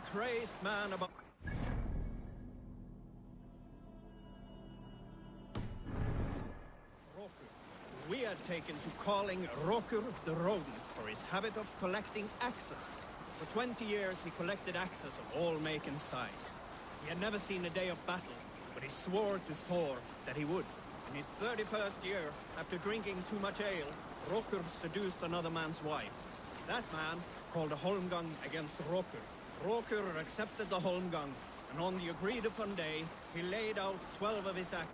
a crazed man about... We had taken to calling Rokur the Rodent for his habit of collecting axes. For 20 years he collected axes of all make and size. He had never seen a day of battle, but he swore to Thor that he would. In his 31st year, after drinking too much ale, Rokur seduced another man's wife. That man called a holmgang against Rokur. Rokur accepted the holmgang, and on the agreed-upon day, he laid out 12 of his axes.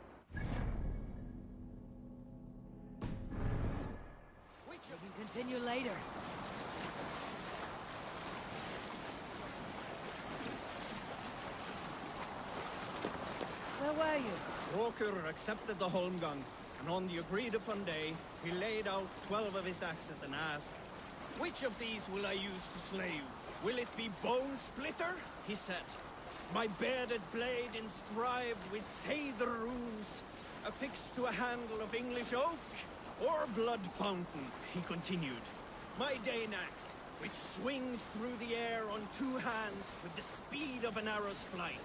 We can continue later. Where were you? Rokur accepted the holmgang, and on the agreed-upon day, he laid out 12 of his axes and asked, "Which of these will I use to slay you? Will it be Bone Splitter?" he said. "My bearded blade inscribed with Seidr runes, affixed to a handle of English oak? Or Blood Fountain?" he continued. "My Dane axe, which swings through the air on 2 hands with the speed of an arrow's flight?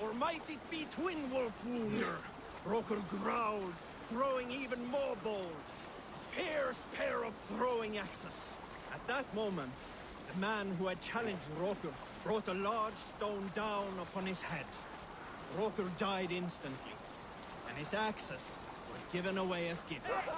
Or might it be Twin Wolf Wounder?" Rokur growled, growing even more bold. A fierce pair of throwing axes. At that moment, the man who had challenged Rokur brought a large stone down upon his head. Rokur died instantly, and his axes were given away as gifts.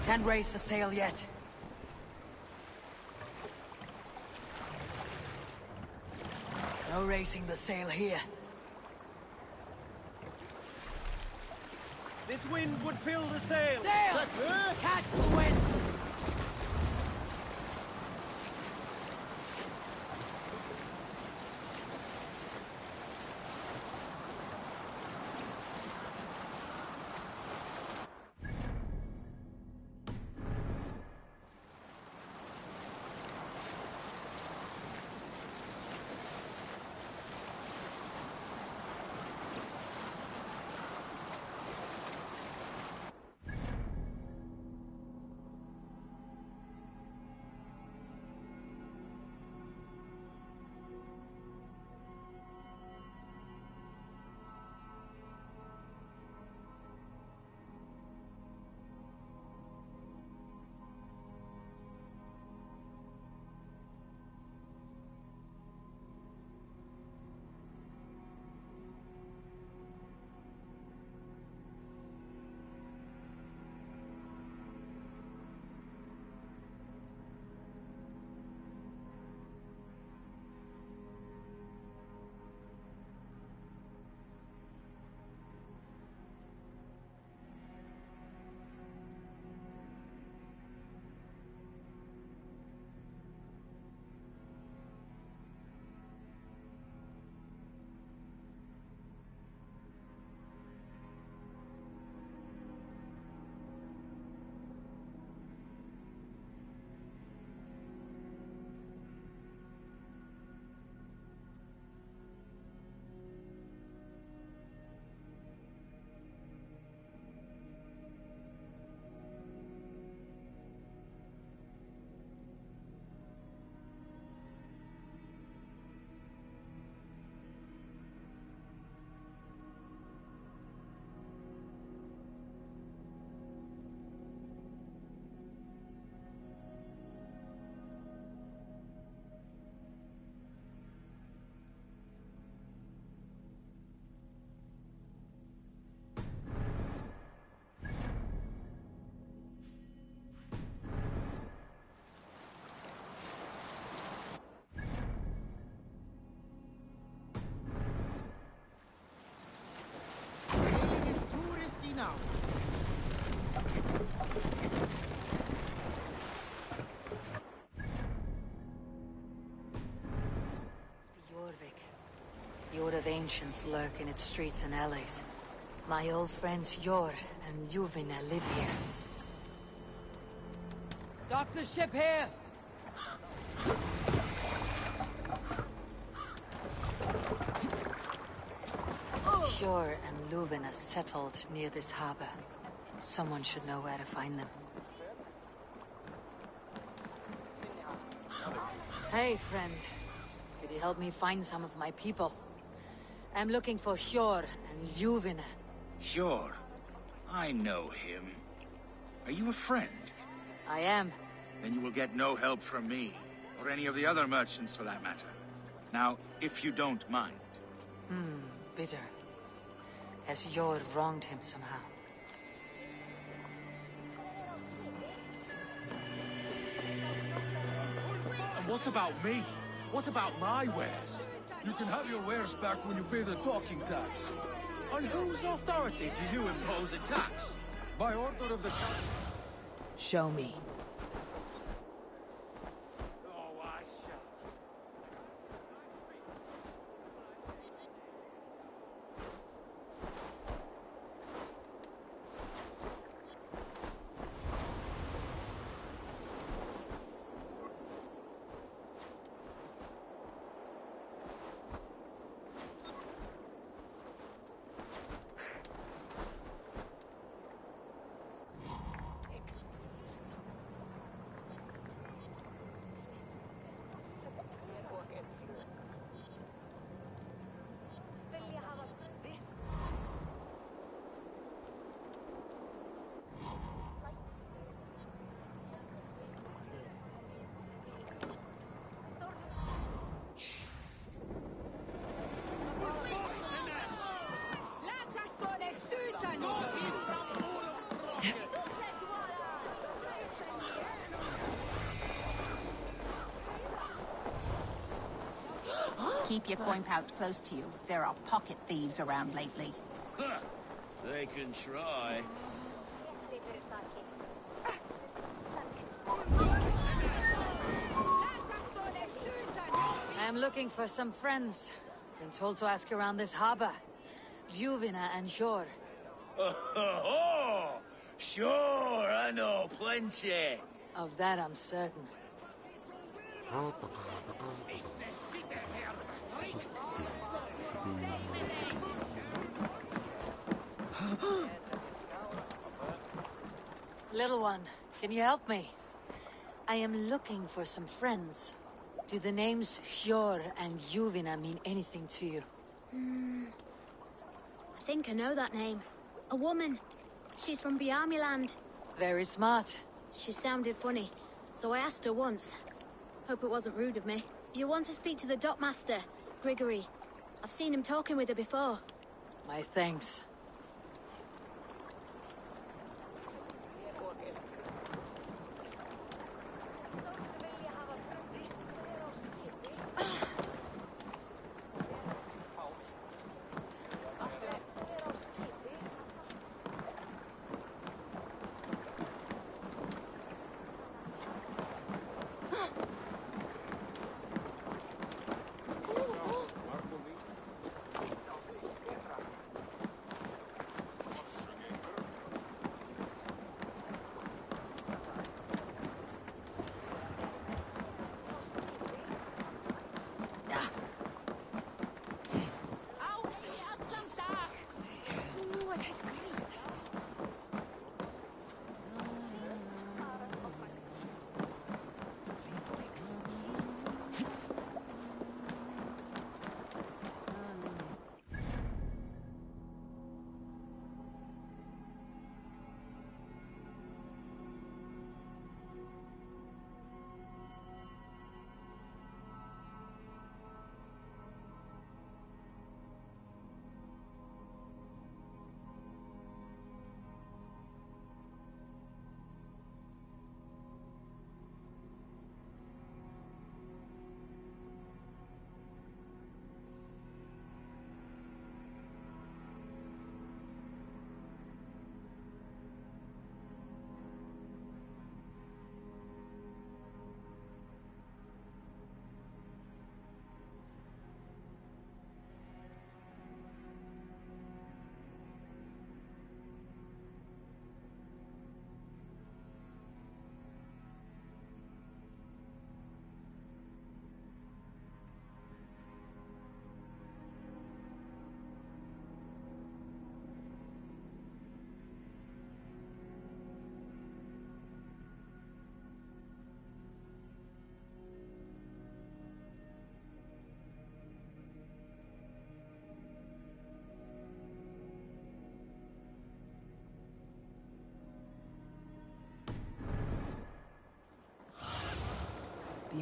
Can't raise the sail yet. No raising the sail here. This wind would fill the sail! Sail! Catch the wind! The Order of Ancients lurk in its streets and alleys. My old friends Yor and Juvina live here. Dock the ship here! Yor and Luvina settled near this harbor. Someone should know where to find them. Hey, friend. Could you help me find some of my people? I'm looking for Yor and Juvina. Sure. I know him. Are you a friend? I am. Then you will get no help from me, or any of the other merchants for that matter. Now, if you don't mind. Bitter. Has Yor wronged him somehow? And what about me? What about my wares? You can have your wares back when you pay the docking tax. On whose authority do you impose a tax? By order of the... Show me. Keep your coin pouch close to you. There are pocket thieves around lately. They can try. I'm looking for some friends. Been told to ask around this harbor. Juvina and Yor. Oh, sure, I know plenty. Of that I'm certain. Little one, can you help me? I am looking for some friends. Do the names Yor and Juvina mean anything to you? I think I know that name. A woman. She's from Biamiland. Very smart. She sounded funny, so I asked her once. Hope it wasn't rude of me. You want to speak to the dockmaster, Grigory. I've seen him talking with her before. My thanks.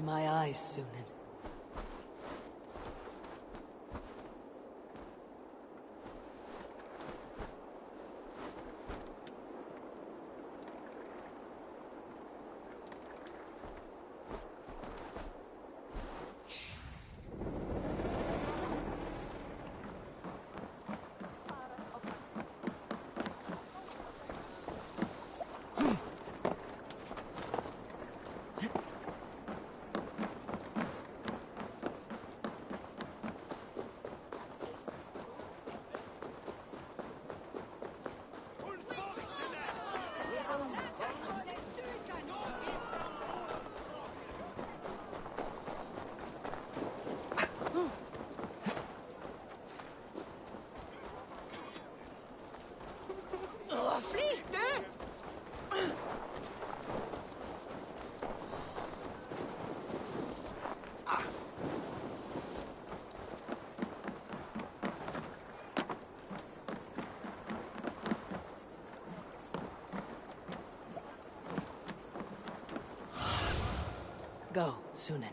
my eyes, Sunan. Go, Sunan.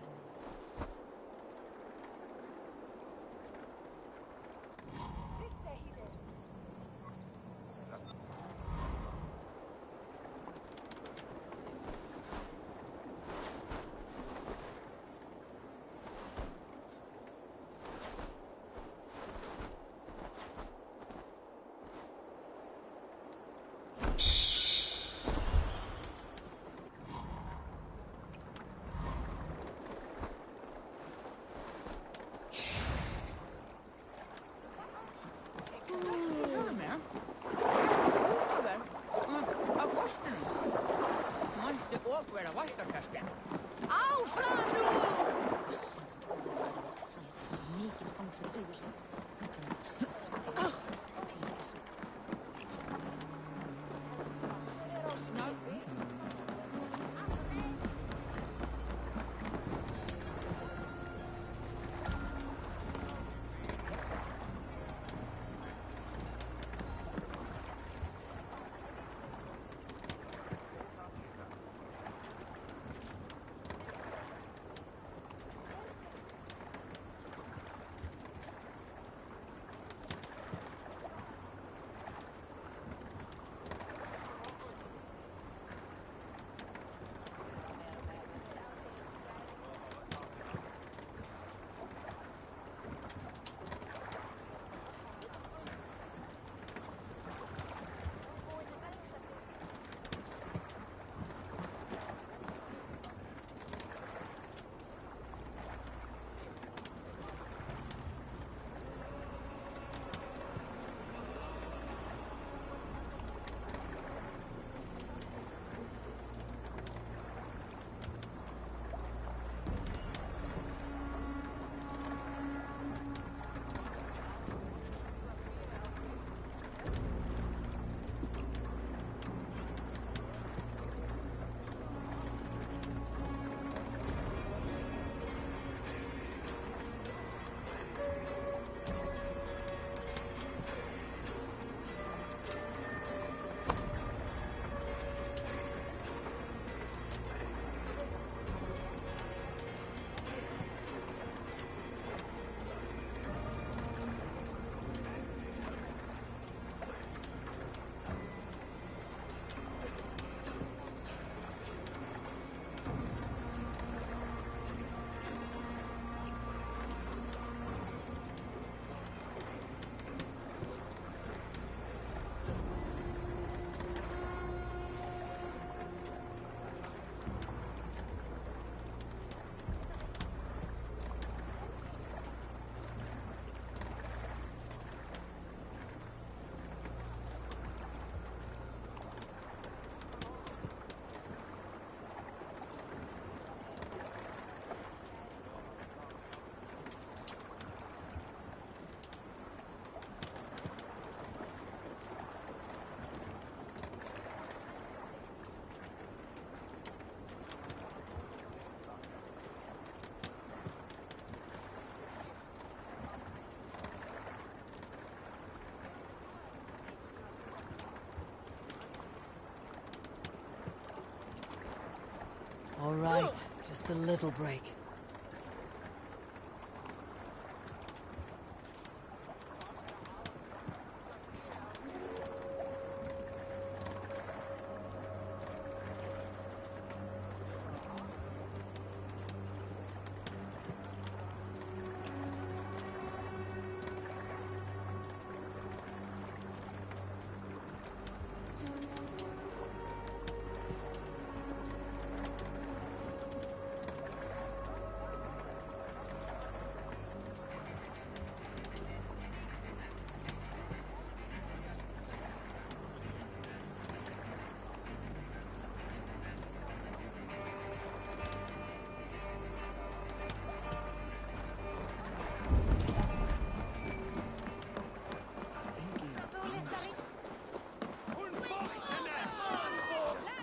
All right, Just a little break.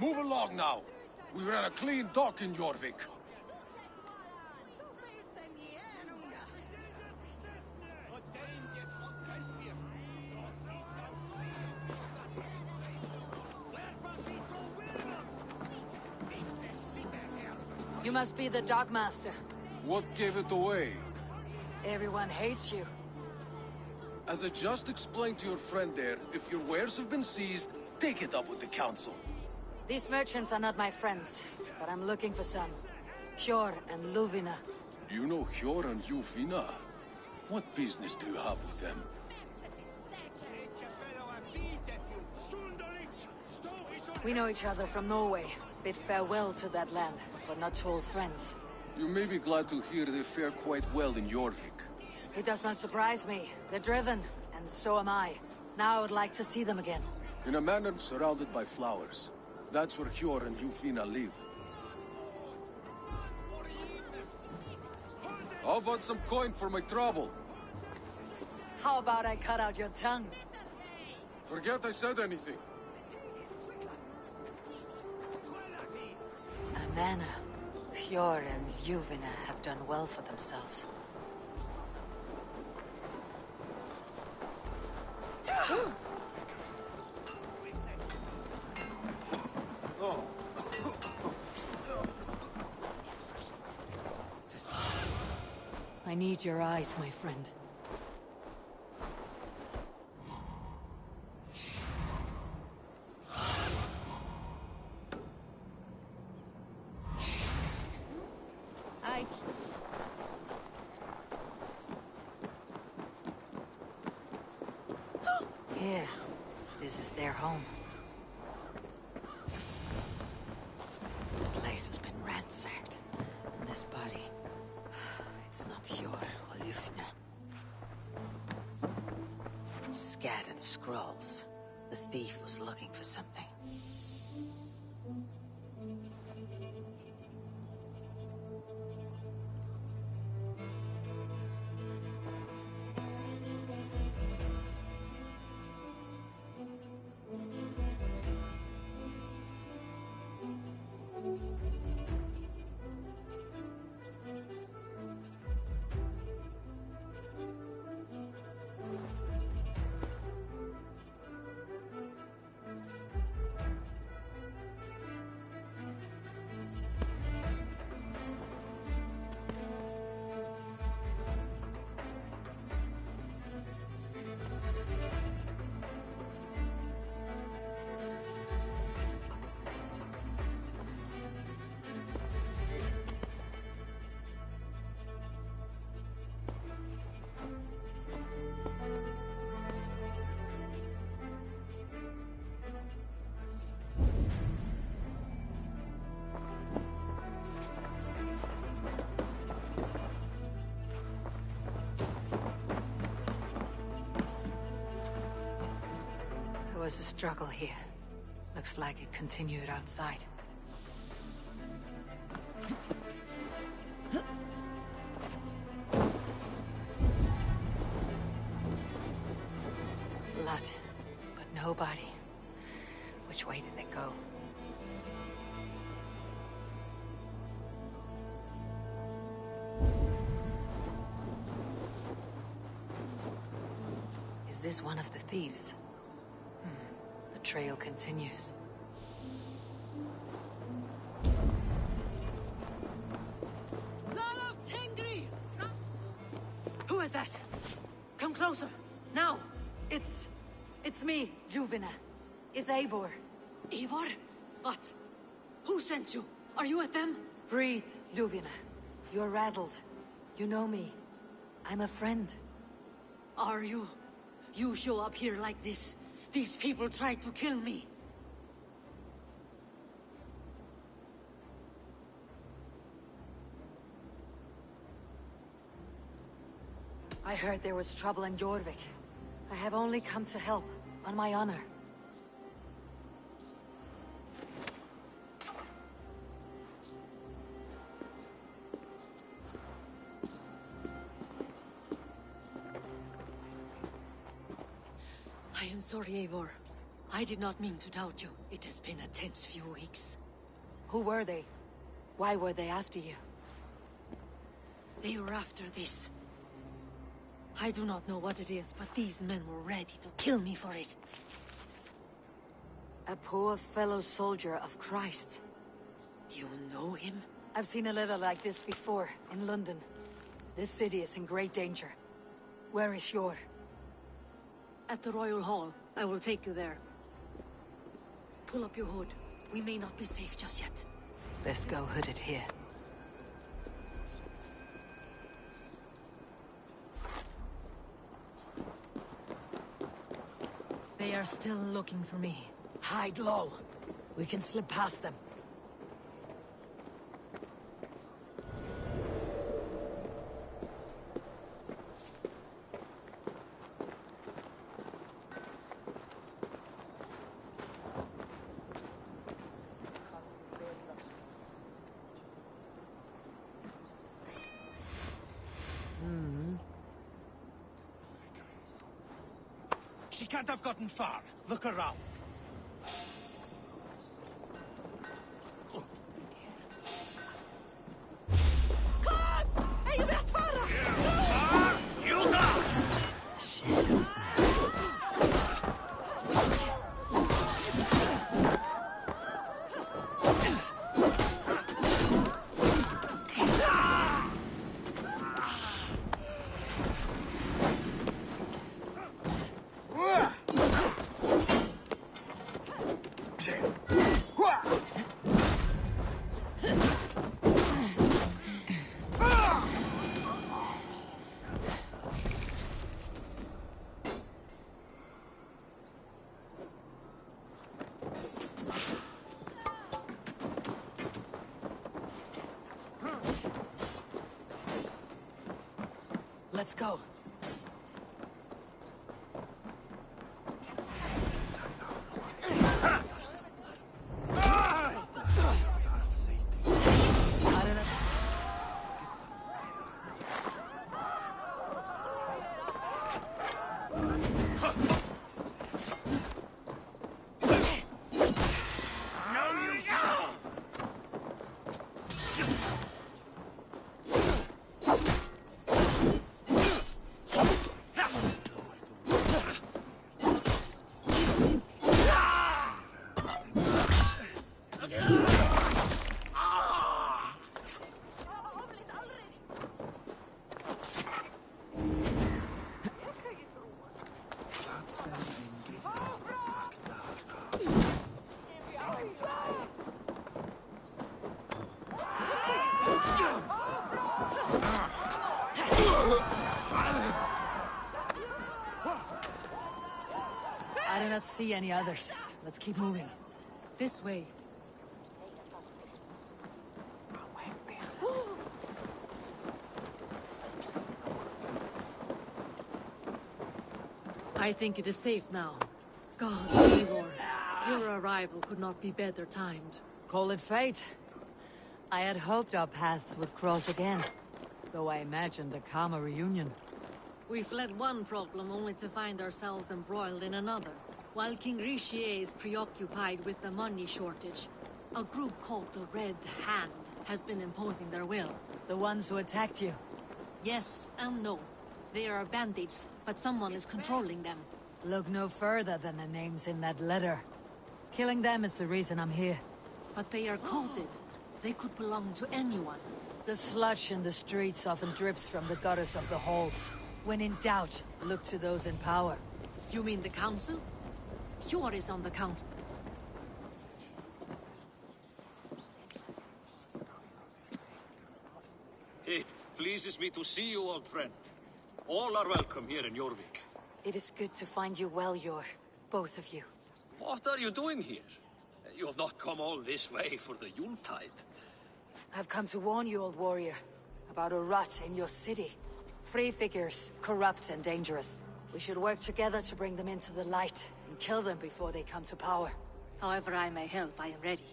Move along now. We ran a clean dock in Jorvik. You must be the dockmaster. What gave it away? Everyone hates you. As I just explained to your friend there, if your wares have been seized, take it up with the council. These merchants are not my friends, but I'm looking for some. Hjor and Luvina. You know Hjor and Juvina? What business do you have with them? We know each other from Norway. Bid farewell to that land, but not to old friends. You may be glad to hear they fare quite well in Jorvik. It does not surprise me. They're driven, and so am I. Now I would like to see them again. In a manor surrounded by flowers. That's where Hjor and Juvina live. How about some coin for my trouble? How about I cut out your tongue? Forget I said anything. A manor. Hjor and Juvina have done well for themselves. I need your eyes, my friend. Here. This is their home. The place has been ransacked. And this body... It's not Hjor or Lufna. Scattered scrolls. The thief was looking for something. There was a struggle here. Looks like it continued outside. Blood, but nobody. Which way did they go? Is this one of the thieves? The trail continues. closer! Now! It's me, Juvina. It's Eivor. Eivor? What? Who sent you? Are you with them? Breathe, Juvina. You're rattled. You know me. I'm a friend. Are you? You show up here like this. These people tried to kill me. I heard there was trouble in Jorvik. I have only come to help, on my honor. I am sorry, Eivor. I did not mean to doubt you. It has been a tense few weeks. Who were they? Why were they after you? They were after this. I do not know what it is, but these men were ready to kill me for it. A poor fellow soldier of Christ. You know him? I've seen a letter like this before, in London. This city is in great danger. Where is Hjor? At the Royal Hall. I will take you there. Pull up your hood. We may not be safe just yet. Let's go hooded here. They are still looking for me. Hide low. We can slip past them. She can't have gotten far. Look around. Let's go. I do not see any others. Let's keep moving. This way. I think it is safe now. God, Eivor, your arrival could not be better timed. Call it fate. I had hoped our paths would cross again, though I imagined a calmer reunion. We fled one problem only to find ourselves embroiled in another. While King Richier is preoccupied with the money shortage, a group called the Red Hand has been imposing their will. The ones who attacked you? Yes and no. They are bandits, but someone is controlling them. Look no further than the names in that letter. Killing them is the reason I'm here. But they are coded. They could belong to anyone. The sludge in the streets often drips from the gutters of the halls. When in doubt, look to those in power. You mean the council? Hjor is on the council. It pleases me to see you, old friend. All are welcome here in Jorvik. It is good to find you well, Hjor. Both of you. What are you doing here? You have not come all this way for the Yuletide. I've come to warn you, old warrior, about a rot in your city. Free figures, corrupt and dangerous. We should work together to bring them into the light and kill them before they come to power. However I may help, I am ready.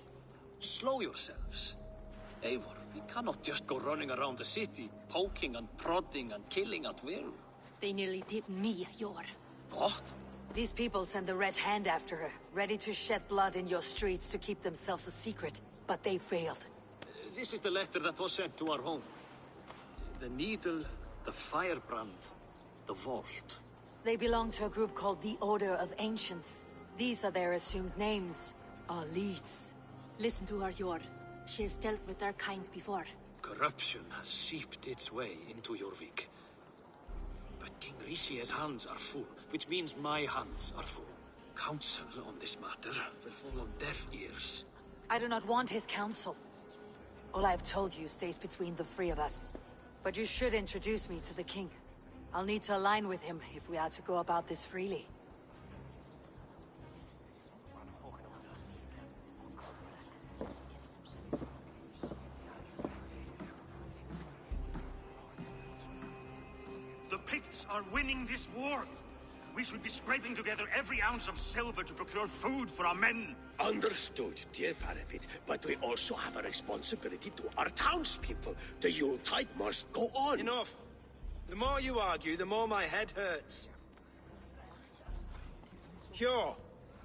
Slow yourselves. Eivor, we cannot just go running around the city, poking and prodding and killing at will. They nearly did me, Hjor. What? These people send the Red Hand after her, ready to shed blood in your streets to keep themselves a secret. But they failed. This is the letter that was sent to our home. The needle, the firebrand, the vault. They belong to a group called the Order of Ancients. These are their assumed names. Our leads. Listen to her, Hjor. She has dealt with their kind before. Corruption has seeped its way into Jorvik. But King Rishi's hands are full, which means my hands are full. Counsel on this matter will fall on deaf ears. I do not want his counsel. All I have told you stays between the three of us. But you should introduce me to the king. I'll need to align with him if we are to go about this freely. The Picts are winning this war. We should be scraping together every ounce of silver to procure food for our men. Understood, dear Faravid, but we also have a responsibility to our townspeople. The Yuletide must go on. Enough! The more you argue, the more my head hurts. Hjor,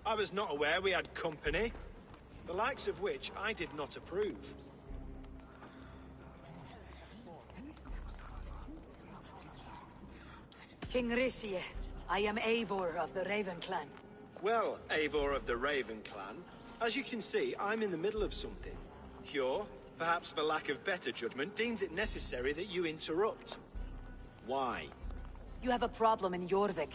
I was not aware we had company, the likes of which I did not approve. King Rishi, I am Eivor of the Raven Clan. Well, Eivor of the Raven Clan, as you can see, I'm in the middle of something. Hjor, perhaps for lack of better judgment, deems it necessary that you interrupt. Why? You have a problem in Jorvik.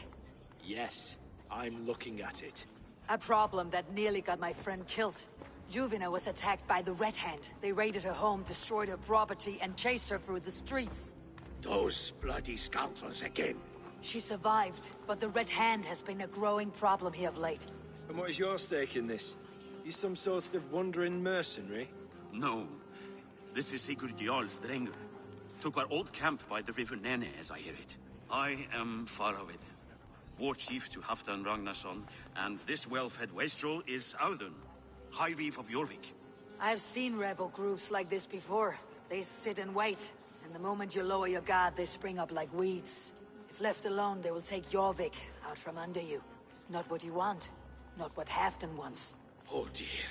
Yes, I'm looking at it. A problem that nearly got my friend killed. Juvina was attacked by the Red Hand. They raided her home, destroyed her property, and chased her through the streets. Those bloody scoundrels again. She survived, but the Red Hand has been a growing problem here of late. And what is your stake in this? You some sort of wandering mercenary? No. This is Sigurd Jarl's Drenger. Took our old camp by the river Nene, as I hear it. I am Faravid, war chief to Halfdan Ragnarsson, and this well-fed wastrel is Audun, High Reef of Jorvik. I have seen rebel groups like this before. They sit and wait, and the moment you lower your guard, they spring up like weeds. If left alone, they will take Jorvik out from under you. Not what you want, not what Halfdan wants. Oh dear.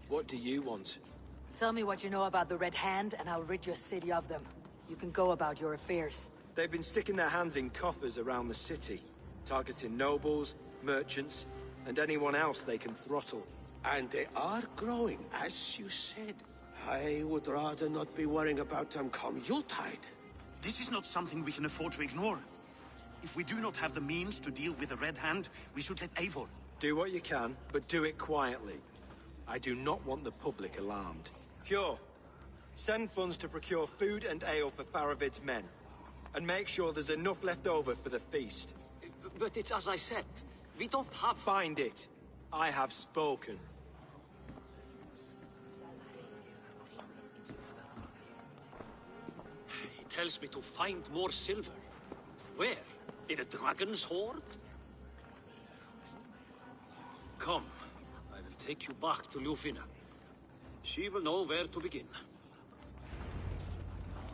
What do you want? Tell me what you know about the Red Hand, and I'll rid your city of them. You can go about your affairs. They've been sticking their hands in coffers around the city, targeting nobles, merchants, and anyone else they can throttle. And they are growing, as you said. I would rather not be worrying about them come Yuletide. This is not something we can afford to ignore. If we do not have the means to deal with the Red Hand, we should let Eivor. Do what you can, but do it quietly. I do not want the public alarmed. Hjor, send funds to procure food and ale for Faravid's men. And make sure there's enough left over for the feast. But it's as I said, we don't have... Find it. I have spoken. He tells me to find more silver. Where? In a dragon's hoard? Come, I will take you back to Ljufina. She will know where to begin.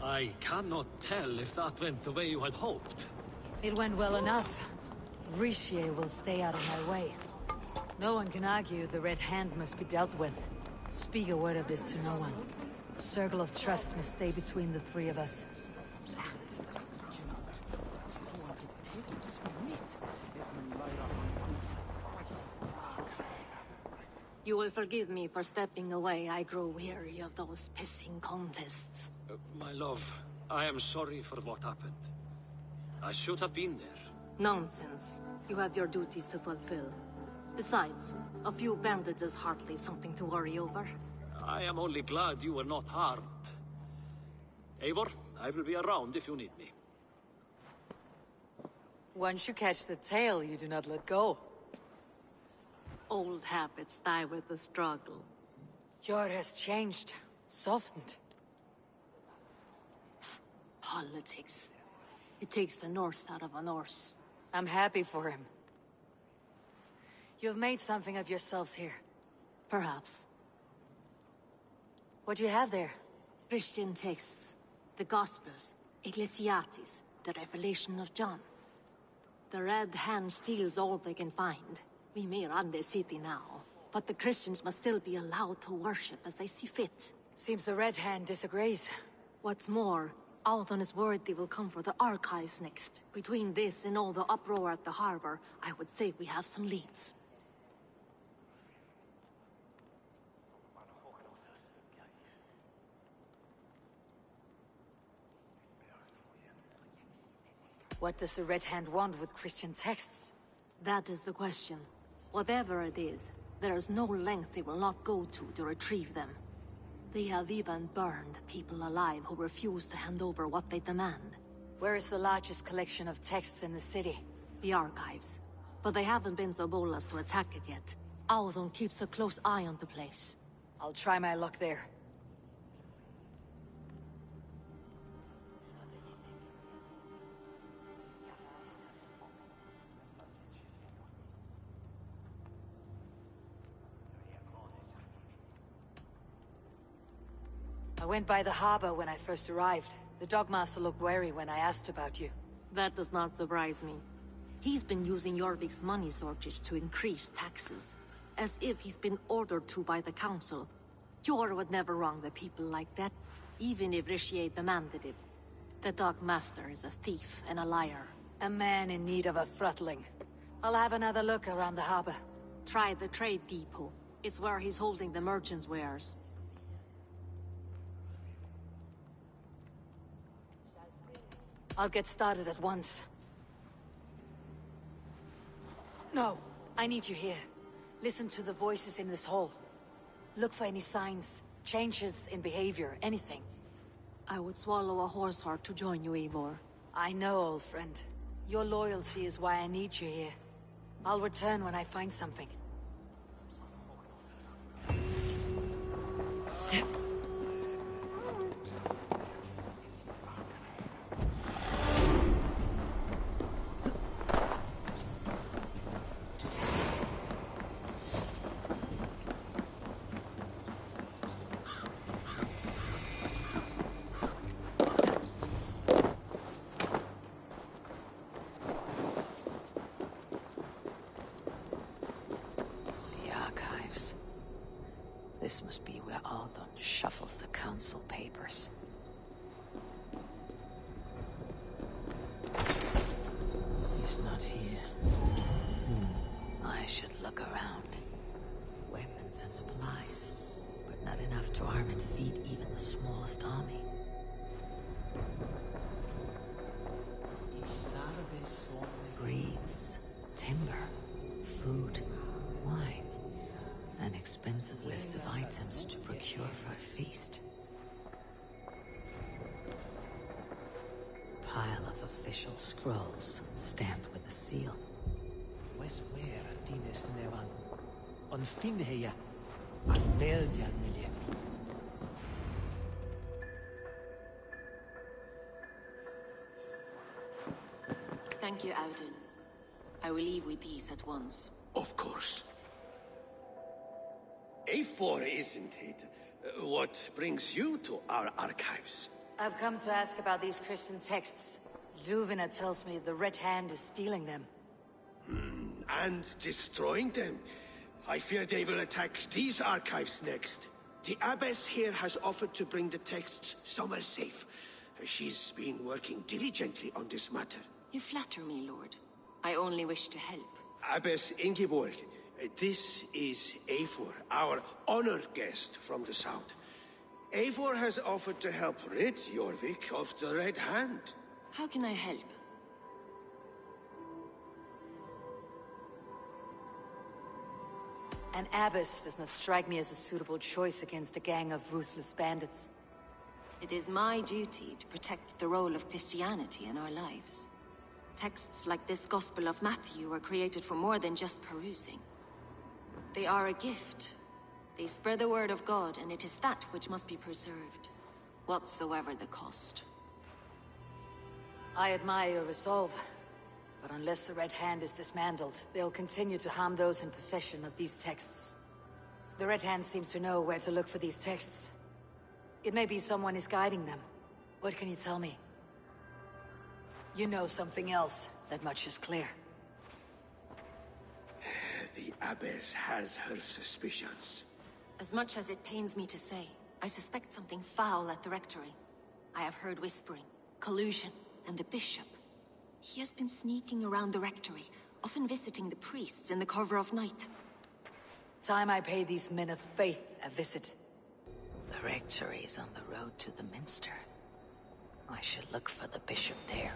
I cannot tell if that went the way you had hoped. It went well enough. Rishi will stay out of my way. No one can argue the Red Hand must be dealt with. Speak a word of this to no one. A circle of trust must stay between the three of us. You will forgive me for stepping away. I grow weary of those pissing contests. My love, I am sorry for what happened. I should have been there. Nonsense. You have your duties to fulfill. Besides, a few bandits is hardly something to worry over. I am only glad you were not harmed. Eivor, I will be around if you need me. Once you catch the tail, you do not let go. Old habits die with the struggle. Yor has changed, softened. Politics. It takes the Norse out of a Norse. I'm happy for him. You've made something of yourselves here. Perhaps. What do you have there? Christian texts. The Gospels. Ecclesiastes. The Revelation of John. The Red Hand steals all they can find. We may run the city now, but the Christians must still be allowed to worship as they see fit. Seems the Red Hand disagrees. What's more, Alden is worried they will come for the archives next. Between this and all the uproar at the harbor, I would say we have some leads. What does the Red Hand want with Christian texts? That is the question. Whatever it is, there is no length they will not go to retrieve them. They have even burned people alive who refuse to hand over what they demand. Where is the largest collection of texts in the city? The archives. But they haven't been so bold as to attack it yet. Alden keeps a close eye on the place. I'll try my luck there. I went by the harbor when I first arrived. The Dogmaster looked wary when I asked about you. That does not surprise me. He's been using Jorvik's money shortage to increase taxes. As if he's been ordered to by the council. Jor would never wrong the people like that, even if Richier demanded it. The Dogmaster is a thief and a liar. A man in need of a throttling. I'll have another look around the harbor. Try the trade depot. It's where he's holding the merchants' wares. I'll get started at once. No, I need you here. Listen to the voices in this hall. Look for any signs, changes in behavior, anything. I would swallow a horse heart to join you, Eivor. I know, old friend. Your loyalty is why I need you here. I'll return when I find something. This must be where Alden shuffles the council papers. He's not here. I should look around. Weapons and supplies, but not enough to arm and feed even the smallest army. Greaves, timber, food, wine. An expensive list of items to procure for a feast. Pile of official scrolls stamped with a seal. Thank you, Audun. I will leave with these at once. Of course. A4, isn't it? What brings you to our archives? I've come to ask about these Christian texts. Luvina tells me the Red Hand is stealing them. And destroying them. I fear they will attack these archives next. The Abbess here has offered to bring the texts somewhere safe. She's been working diligently on this matter. You flatter me, Lord. I only wish to help. Abbess Ingeborg, this is Eivor, our honored guest from the south. Eivor has offered to help rid Jorvik of the Red Hand. How can I help? An abbess does not strike me as a suitable choice against a gang of ruthless bandits. It is my duty to protect the role of Christianity in our lives. Texts like this Gospel of Matthew were created for more than just perusing. They are a gift. They spread the word of God, and it is that which must be preserved, whatsoever the cost. I admire your resolve, but unless the Red Hand is dismantled, they'll continue to harm those in possession of these texts. The Red Hand seems to know where to look for these texts. It may be someone is guiding them. What can you tell me? You know something else. That much is clear. The Abbess has her suspicions. As much as it pains me to say, I suspect something foul at the Rectory. I have heard whispering, collusion, and the Bishop. He has been sneaking around the Rectory, often visiting the priests in the cover of night. Time I pay these men of faith a visit. The Rectory is on the road to the Minster. I should look for the Bishop there.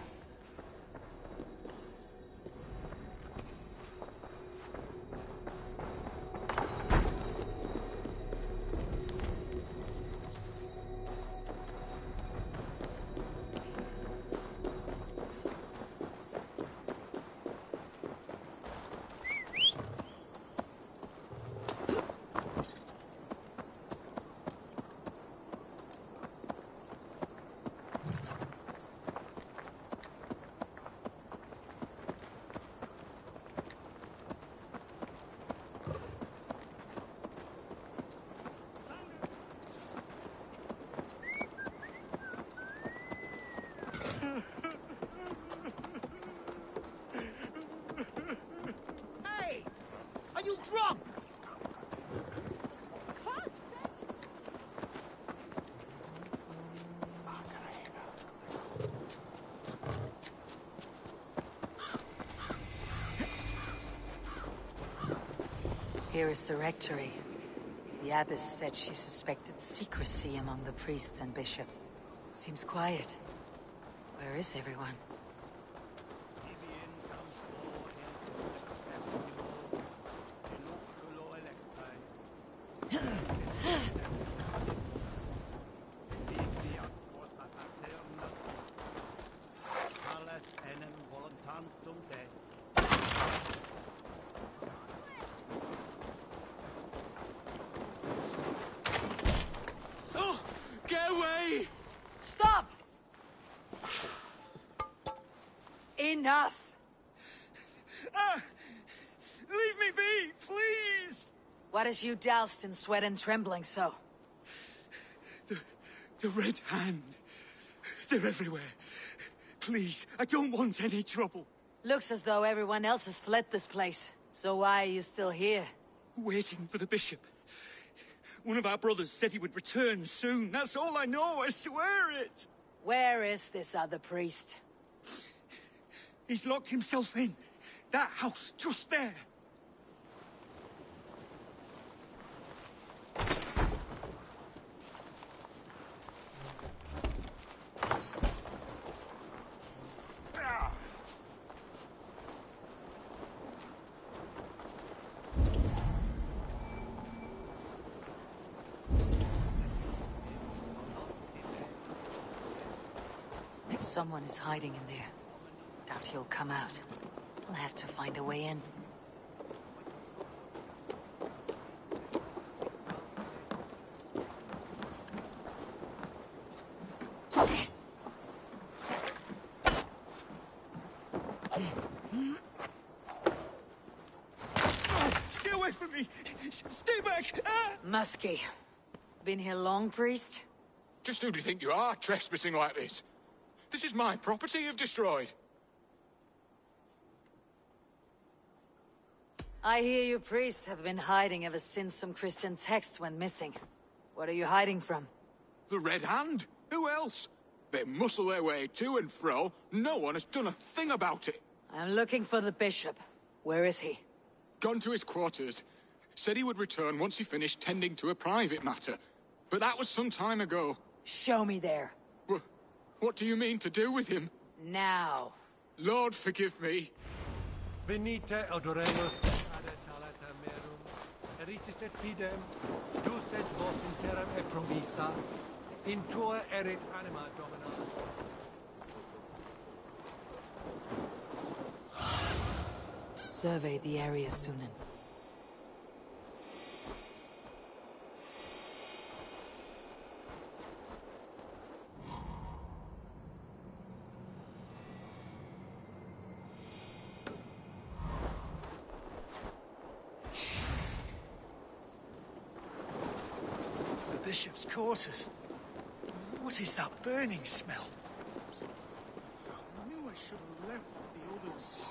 Are you drunk? Here is the Rectory. The Abbess said she suspected secrecy among the priests and Bishop. Seems quiet. Where is everyone? Oh, get away! Stop! Enough! Leave me be, please! What has you doused in sweat and trembling so? The Red Hand. They're everywhere. Please, I don't want any trouble. Looks as though everyone else has fled this place. So why are you still here? Waiting for the Bishop. One of our brothers said he would return soon. That's all I know, I swear it! Where is this other priest? He's locked himself in. That house, just there. Someone is hiding in there. Doubt he'll come out. I'll have to find a way in. Stay away from me! Stay back! Ah! Muskie. Been here long, priest? Just who do you think you are, trespassing like this? This is my property you've destroyed. I hear you priests have been hiding ever since some Christian texts went missing. What are you hiding from? The Red Hand? Who else? They muscle their way to and fro. No one has done a thing about it. I'm looking for the Bishop. Where is he? Gone to his quarters. Said he would return once he finished tending to a private matter. But that was some time ago. Show me there. What do you mean to do with him? Now. Lord, forgive me. Venite odoremus ad Eritis et fidem, jus et vos interim e provisa, in tua erit anima domina. Survey the area, Sunan. The bishop's quarters. What is that burning smell? I knew I should have left the others.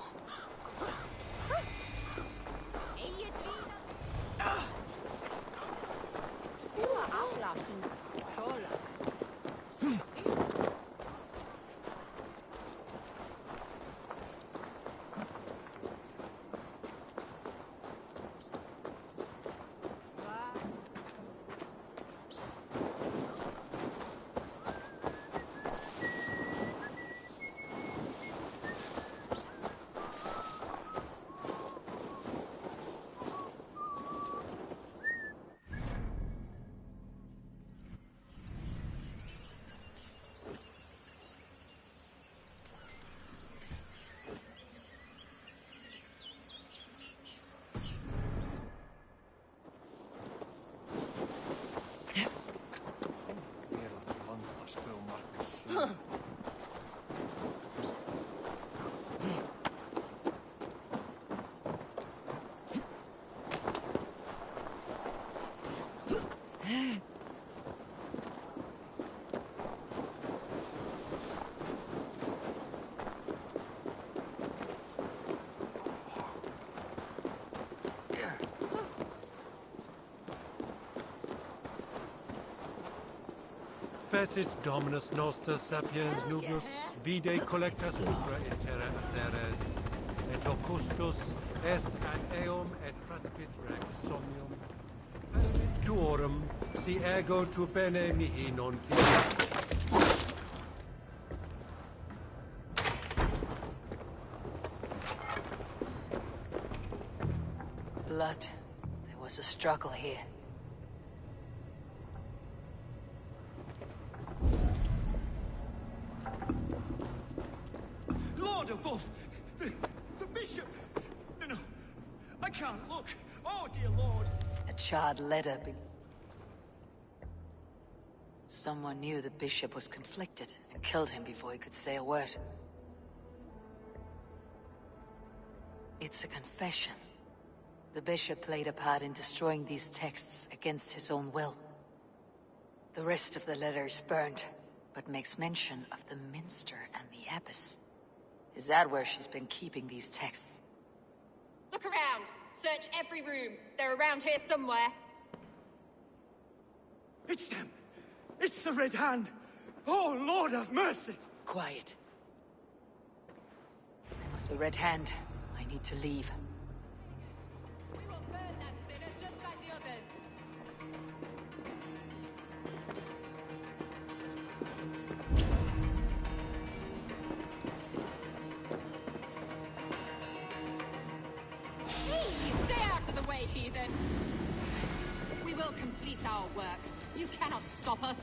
Fecit Dominus Noster Sapiens Nublus, vide collectas supra in terra atheres, et locustus est ad eum et praspit rex somnium. Permit tuorum, si ego tu bene mihi non tibi. Blood. There was a struggle here. Lord above! The bishop! No, I can't look. Oh, dear Lord! A charred letter. Someone knew the bishop was conflicted and killed him before he could say a word. It's a confession. The bishop played a part in destroying these texts against his own will. The rest of the letter is burned, but makes mention of the minster and the abbess. Is that where she's been keeping these texts? Look around. Search every room. They're around here somewhere. It's them! It's the Red Hand! Oh, Lord have mercy! Quiet. The Red Hand. I need to leave. We will burn that sinner just like the others. Hey, stay out of the way, heathen! We will complete our work. You cannot stop us.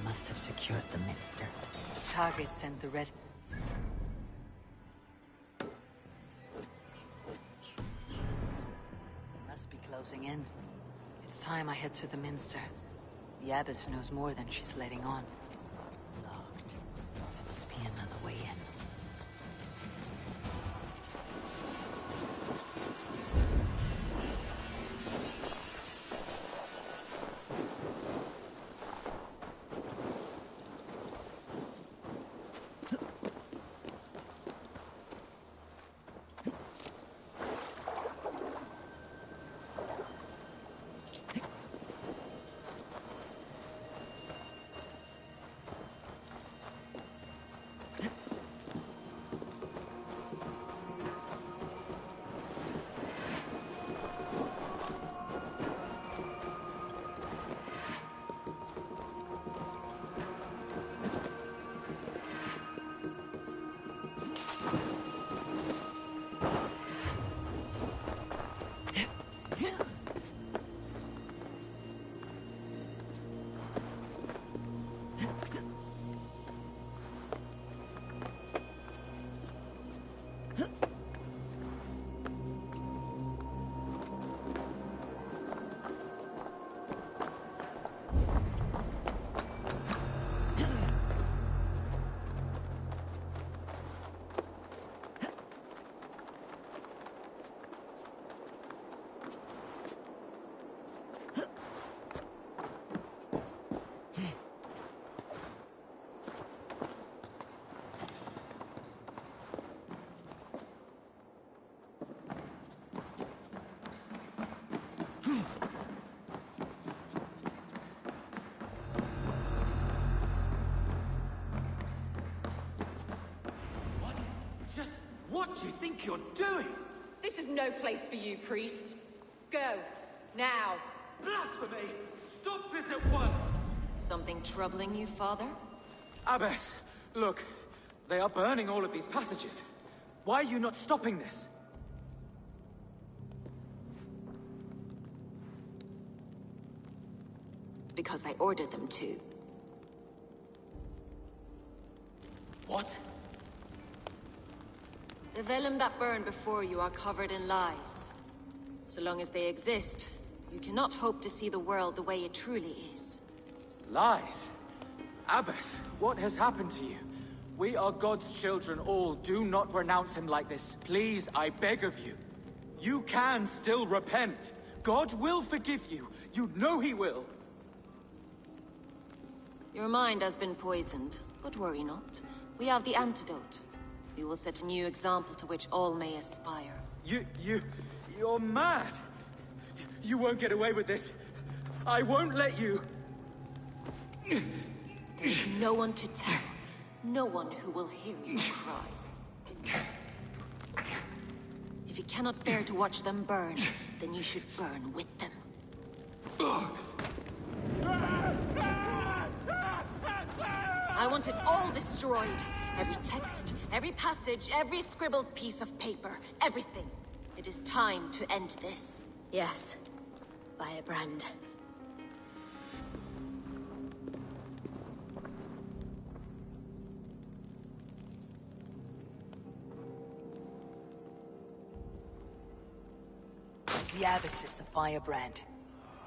Must have secured the minster. Target sent the red... Must be closing in. It's time I head to the minster. The abbess knows more than she's letting on. Locked. There must be another way in. What do you think you're doing? This is no place for you, priest. Go. Now. Blasphemy! Stop this at once! Something troubling you, Father? Abbess, look. They are burning all of these passages. Why are you not stopping this? Because I ordered them to. What? The vellum that burned before you are covered in lies. So long as they exist, you cannot hope to see the world the way it truly is. Lies? Abbess, what has happened to you? We are God's children all. Do not renounce him like this. Please, I beg of you. You can still repent. God will forgive you. You know he will. Your mind has been poisoned, but worry not. We have the antidote. We will set a new example to which all may aspire. You're mad! You won't get away with this. I won't let you! There's no one to tell. No one who will hear your cries. If you cannot bear to watch them burn, then you should burn with them. I want it all destroyed. Every text, every passage, every scribbled piece of paper, everything. It is time to end this. Yes. Firebrand. The Abbess is the Firebrand.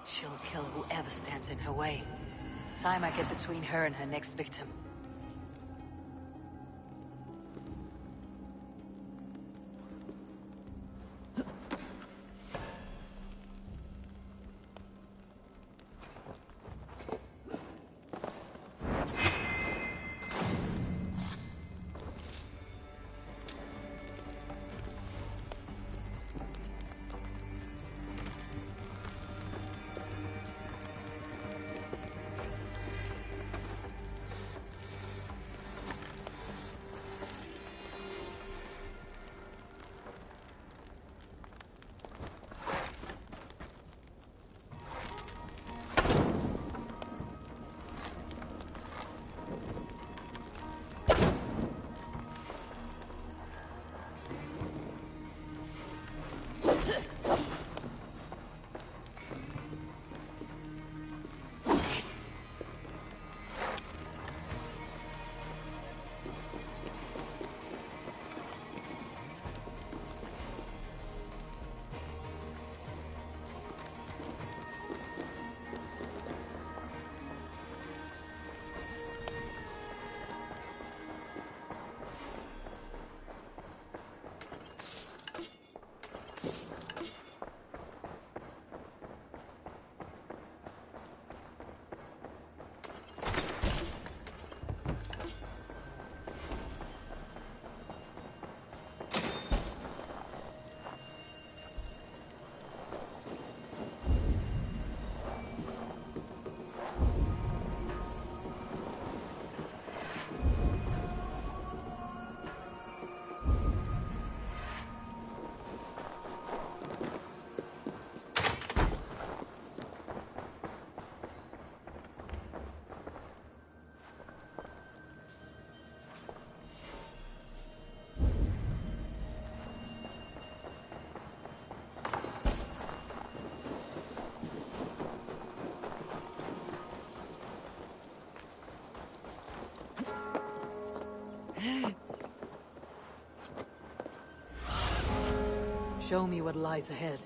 She'll kill whoever stands in her way. Time I get between her and her next victim. Show me what lies ahead.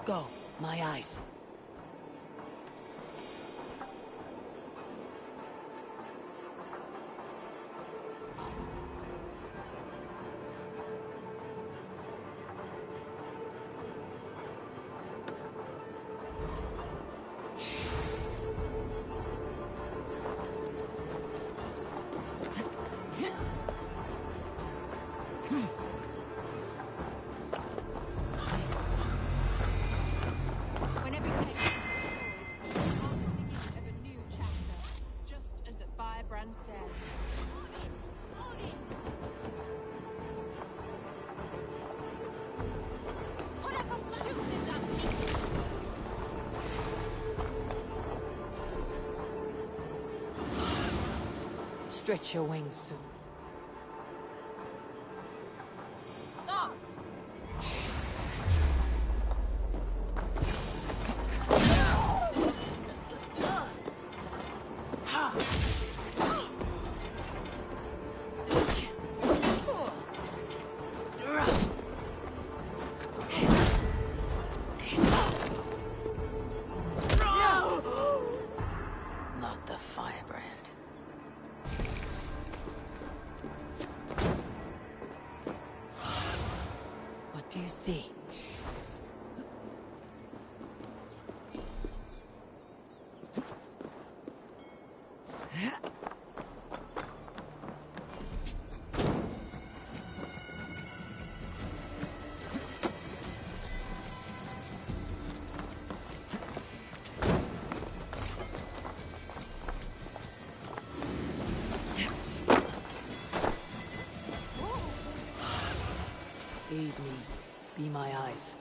Go, my eyes. Whenever you take I'll probably give it of a new chapter, just as the firebrand said. Put up a shooting Stretch your wings, Sue. Stop! Not the firebrand. What do you see? Aid me. Be my eyes.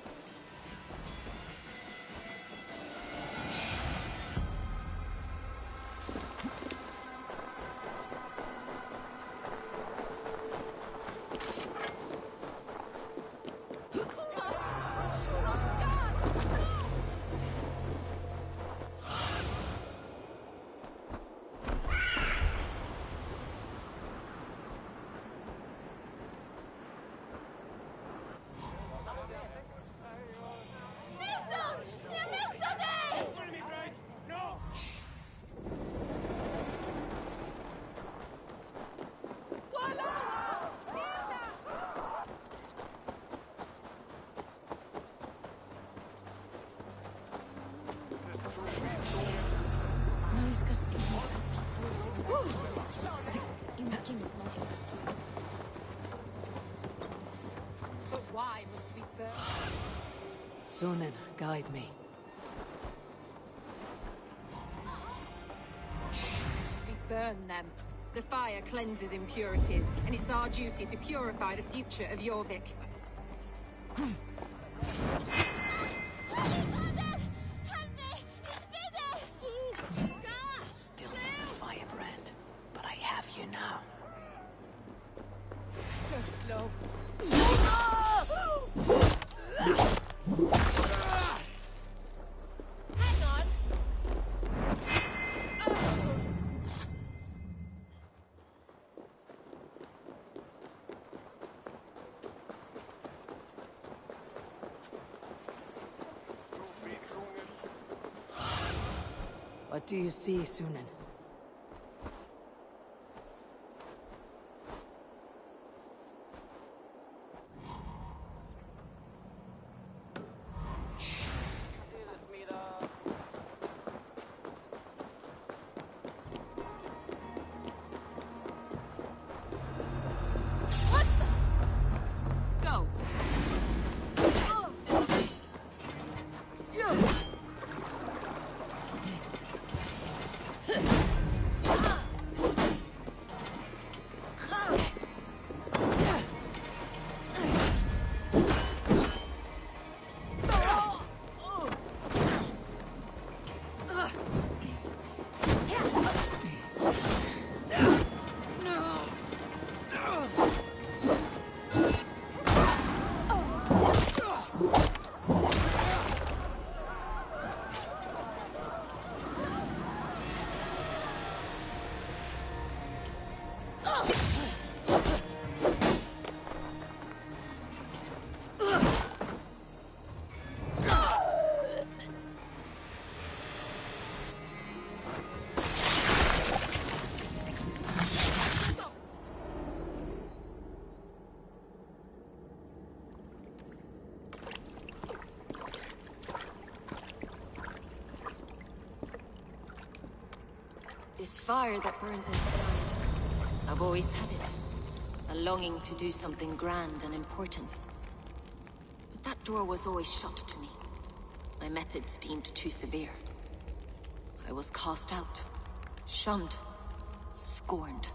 But why must we burn? Sunan, guide me. We burn them. The fire cleanses impurities, and it's our duty to purify the future of Jorvik. Still not the firebrand, but I have you now. So slow. Hang on. What do you see, Sunan? fire that burns inside. I've always had it. A longing to do something grand and important. But that door was always shut to me. My methods deemed too severe. I was cast out, shunned, scorned.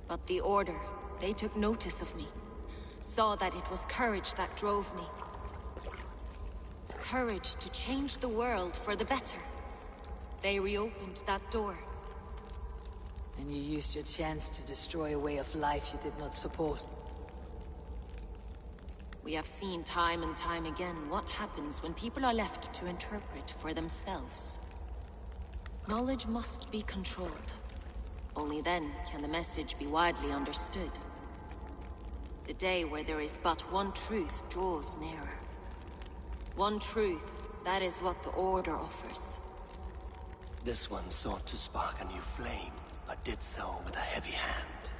But the Order, they took notice of me. Saw that it was courage that drove me. Courage to change the world for the better. They reopened that door. And you used your chance to destroy a way of life you did not support. We have seen time and time again what happens when people are left to interpret for themselves. Knowledge must be controlled. Only then can the message be widely understood. The day where there is but one truth draws nearer. One truth, that is what the Order offers. This one sought to spark a new flame, but did so with a heavy hand.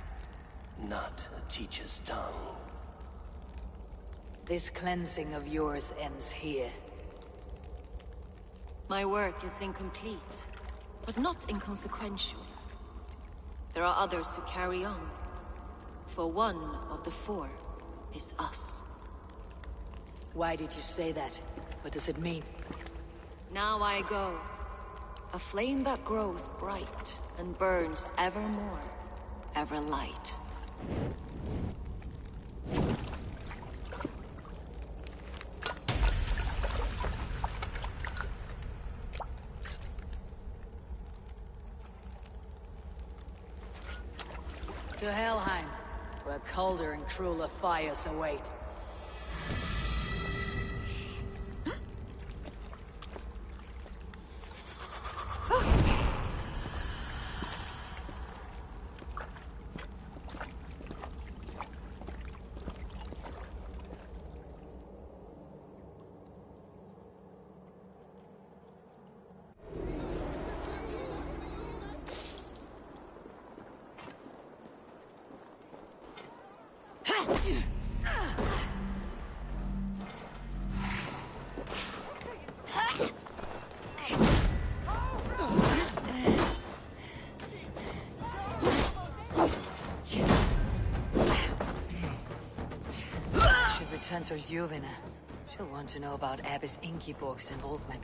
Not a teacher's tongue. This cleansing of yours ends here. My work is incomplete, but not inconsequential. There are others who carry on. For one of the four is us. Why did you say that? What does it mean? Now I go. A flame that grows bright and burns ever more, ever light. To Helheim, where colder and crueler fires await. Return to Ljuvina. She'll want to know about Abbess Ingeborg's involvement.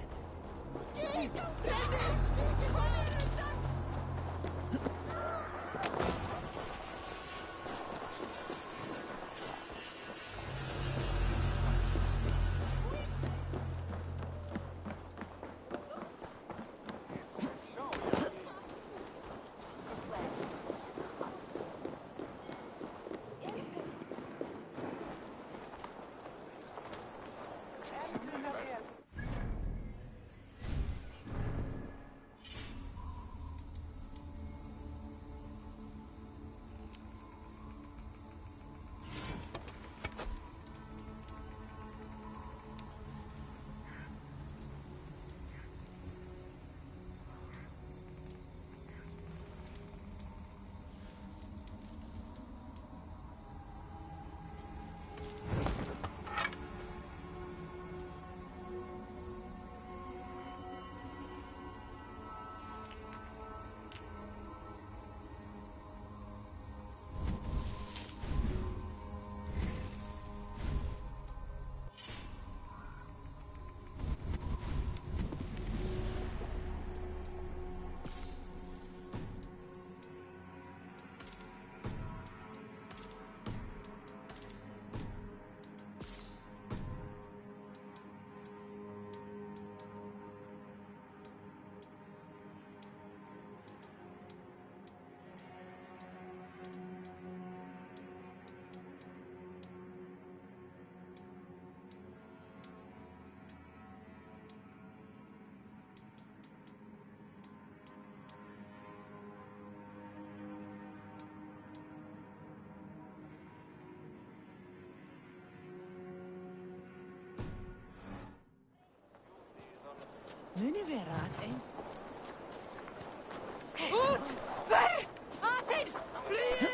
Ut! Ver! Athens! Flee!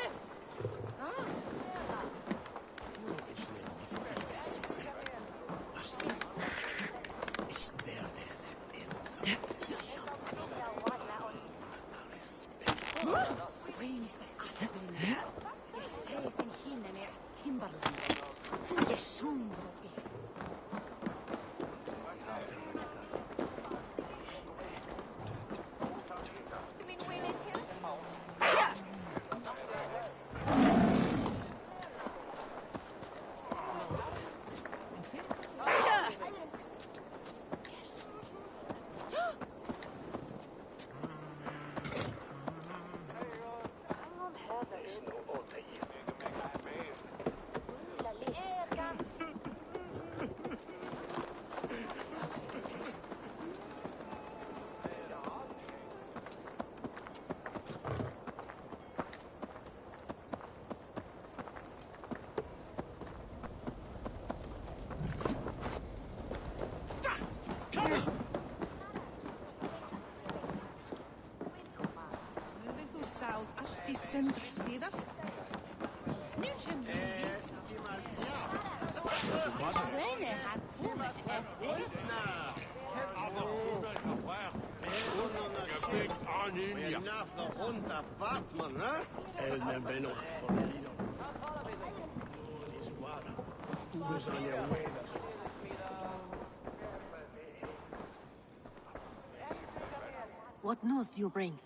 What news do you bring?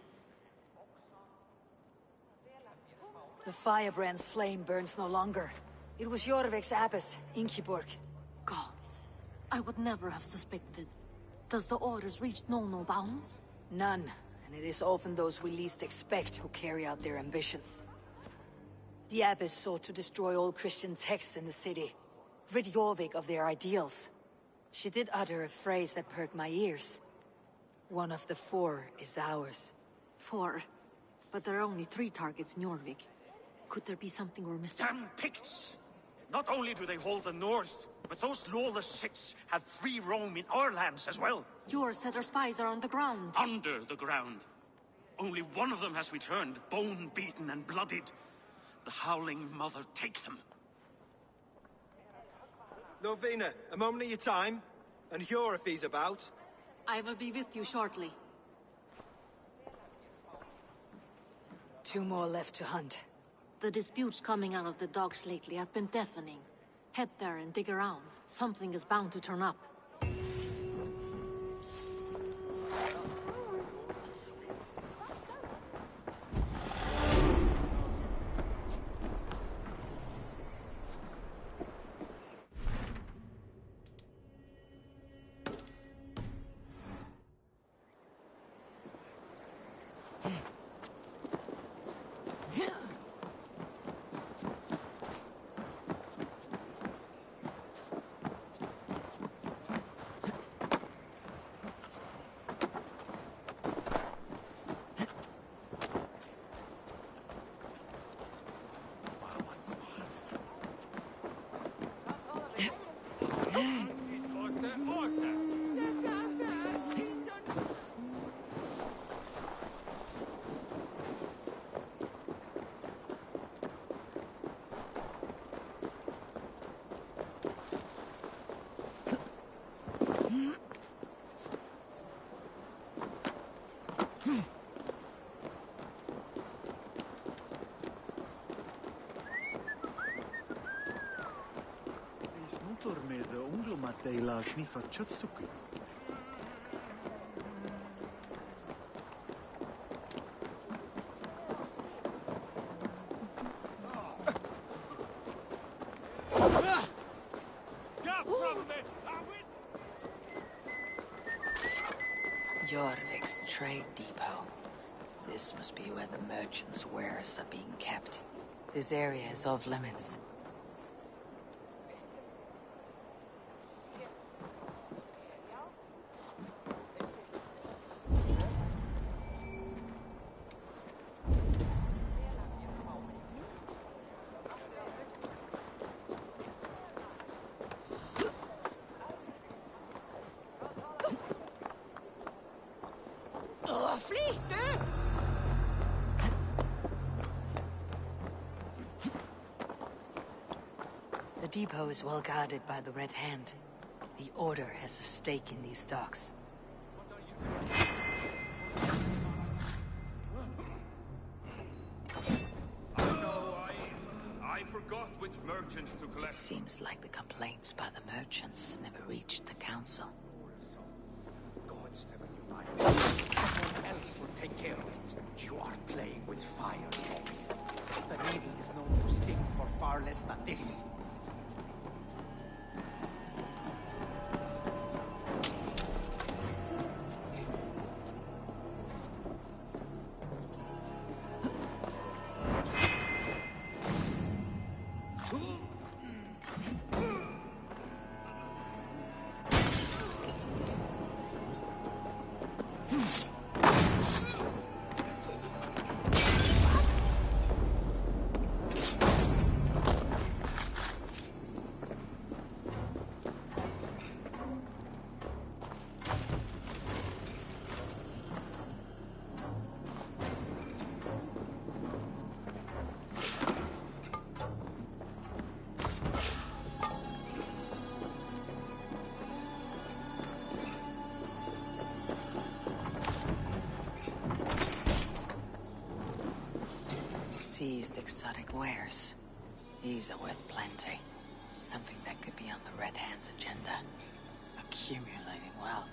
The firebrand's flame burns no longer. It was Jorvik's abbess, Ingeborg. Gods, I would never have suspected. Does the orders reach no bounds? None, and it is often those we least expect who carry out their ambitions. The abbess sought to destroy all Christian texts in the city, rid Jorvik of their ideals. She did utter a phrase that perked my ears. One of the 4 is ours. 4? But there are only 3 targets in Jorvik. Could there be something we're missing? Damn Picts! Not only do they hold the north, but those lawless Siths have free roam in our lands as well. Yours said our spies are on the ground. Under the ground. Only one of them has returned, bone-beaten and bloodied. The Howling Mother take them. Lovina, a moment of your time. And Hjor if he's about. I will be with you shortly. 2 more left to hunt. The disputes coming out of the docks lately have been deafening. Head there and dig around. Something is bound to turn up. Med ungdomar delar kniffat köttstycke. Jorvik's trade depot. This must be where the merchants' wares are being kept. This area is off limits. The depot is well guarded by the Red Hand. The Order has a stake in these docks. which merchants to It collect. seems like the complaints by the merchants never reached the council. Gods never knew my someone else will take care of it. You are playing with fire, Tommy. The needle is known to sting for far less than this. Seized exotic wares. These are worth plenty. Something that could be on the Red Hand's agenda. Accumulating wealth.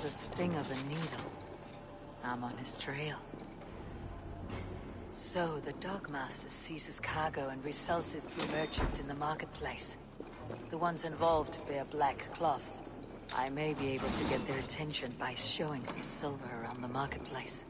The sting of a needle. I'm on his trail. So, the Dogmaster seizes cargo and resells it through merchants in the marketplace. The ones involved bear black cloths. I may be able to get their attention by showing some silver around the marketplace.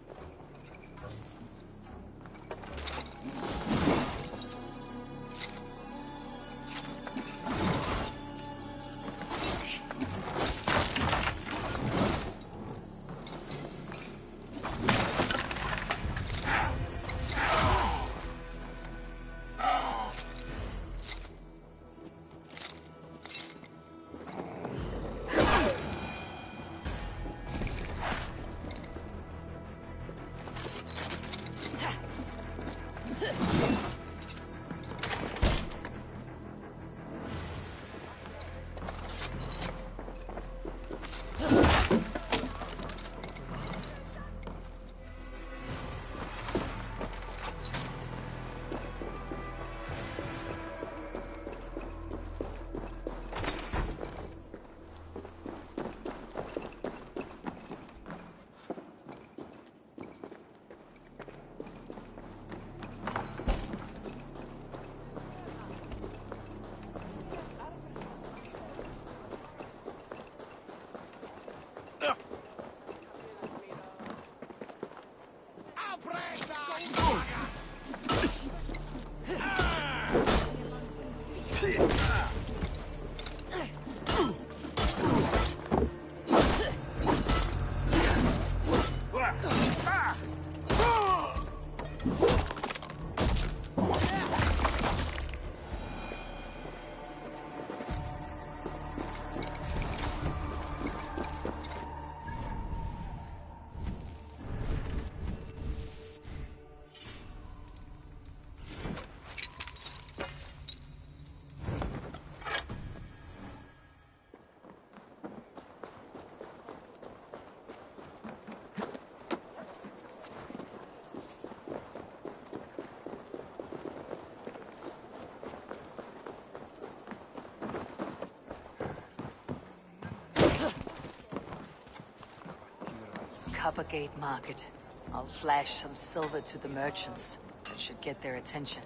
Coppergate Market. I'll flash some silver to the merchants. That should get their attention.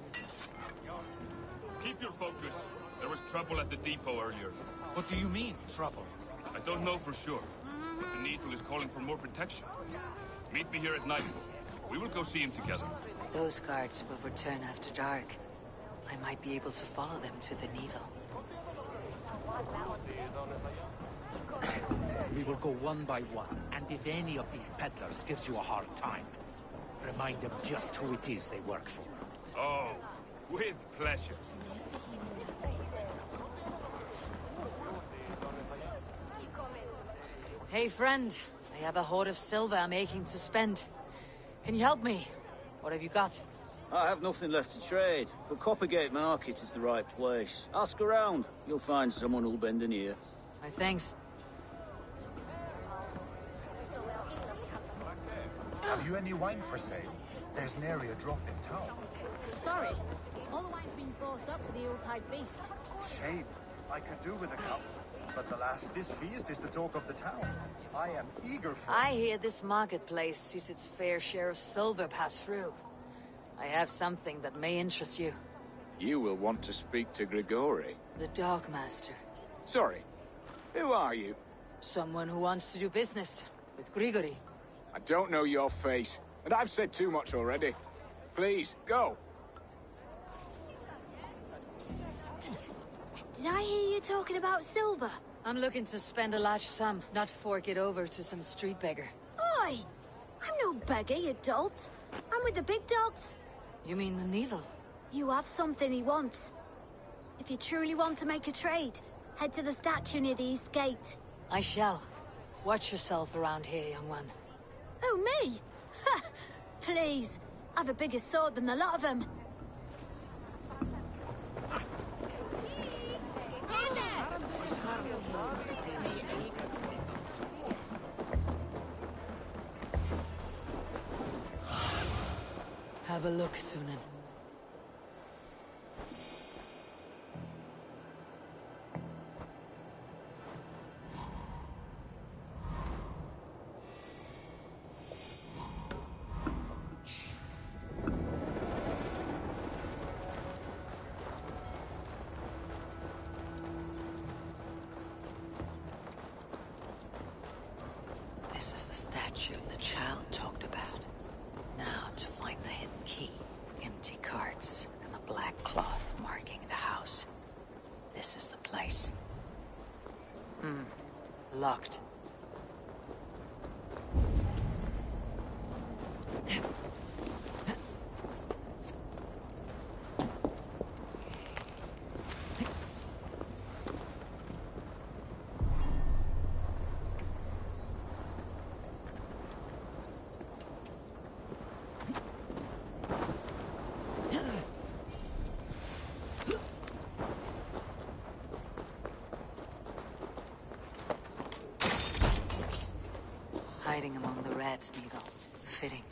Keep your focus. There was trouble at the depot earlier. What do you mean, trouble? I don't know for sure, but the Needle is calling for more protection. Meet me here at nightfall. We will go see him together. Those guards will return after dark. I might be able to follow them to the Needle. We will go one by one, and if any of these peddlers gives you a hard time, remind them just who it is they work for. Oh, with pleasure. Hey, friend. I have a hoard of silver I'm aching to spend. Can you help me? What have you got? I have nothing left to trade, but Coppergate Market is the right place. Ask around. You'll find someone who'll bend an ear. My thanks. Have you any wine for sale? There's nary a drop in town. Sorry. All the wine's been brought up for the Yuletide feast. Shame. I could do with a cup. But alas, this feast is the talk of the town. I am eager for... I hear this marketplace sees its fair share of silver pass through. I have something that may interest you. You will want to speak to Grigori. The Dogmaster. Sorry, who are you? Someone who wants to do business with Grigori. I don't know your face, and I've said too much already. Please, go. Did I hear you talking about silver? I'm looking to spend a large sum, not fork it over to some street beggar. Oi! I'm no beggar, you dolt. I'm with the big dogs. You mean the Needle? You have something he wants. If you truly want to make a trade, head to the statue near the East Gate. I shall. Watch yourself around here, young one. Oh, me? Ha! Please. I've a bigger sword than the lot of them. Have a look, Sunan. This is the statue the child talked about. Now to find the hidden key. Empty carts and a black cloth marking the house. This is the place. Locked. Hiding among the rats, Needle. Fitting.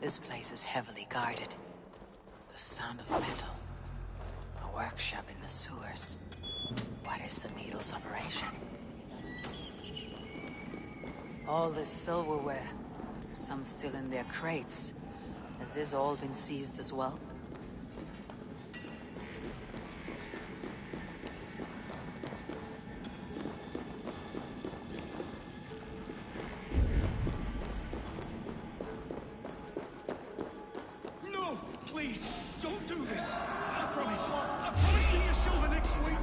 This place is heavily guarded. The sound of metal. A workshop in the sewers. What is the Needle's operation? All this silverware. Some still in their crates. Has this all been seized as well? No! Please, don't do this! I promise you your silver next week!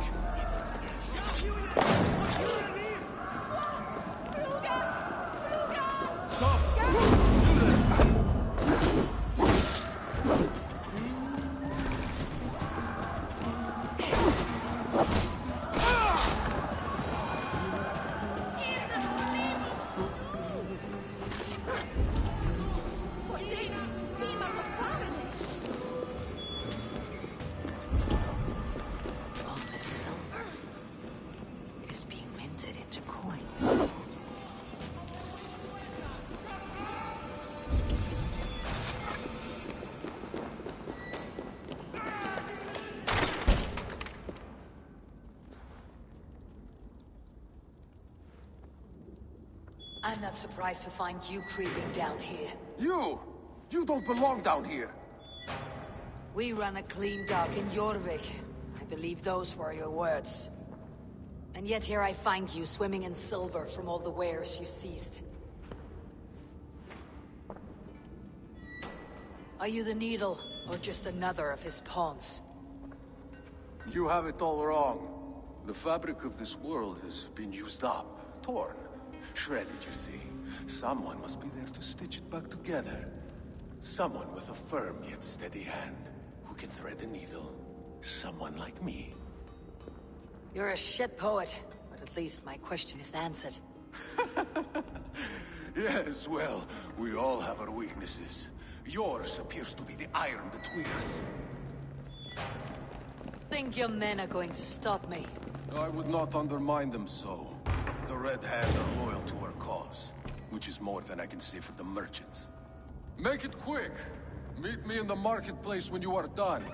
All this silver. It is being minted into coins. I'm not surprised to find you creeping down here. You! You don't belong down here! We run a clean dock in Jorvik. I believe those were your words. And yet here I find you swimming in silver from all the wares you seized. Are you the Needle, or just another of his pawns? You have it all wrong. The fabric of this world has been used up, torn, shredded, you see. Someone must be there to stitch it back together. Someone with a firm yet steady hand, who can thread the needle. Someone like me. You're a shit poet, but at least my question is answered. Yes, well, we all have our weaknesses. Yours appears to be the iron between us. Think your men are going to stop me? I would not undermine them so. The Red Hand are loyal to our cause, which is more than I can say for the merchants. Make it quick! Meet me in the marketplace when you are done.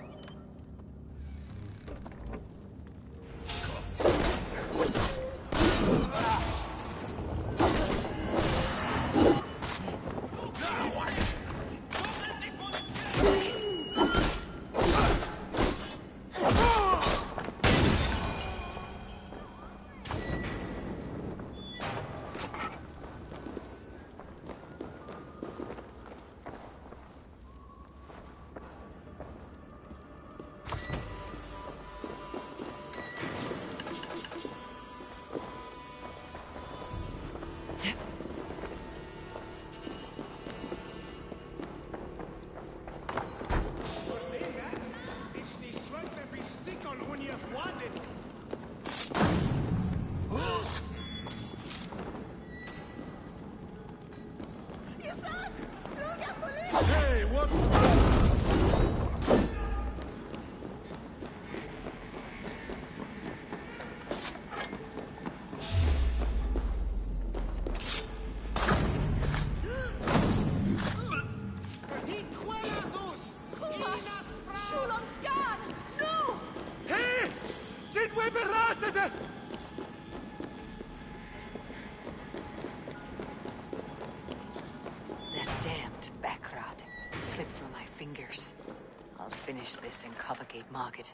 Hey, what? Hé! Zit we berastete! That damned backrot slipped through my fingers. I'll finish this in Coppergate Market.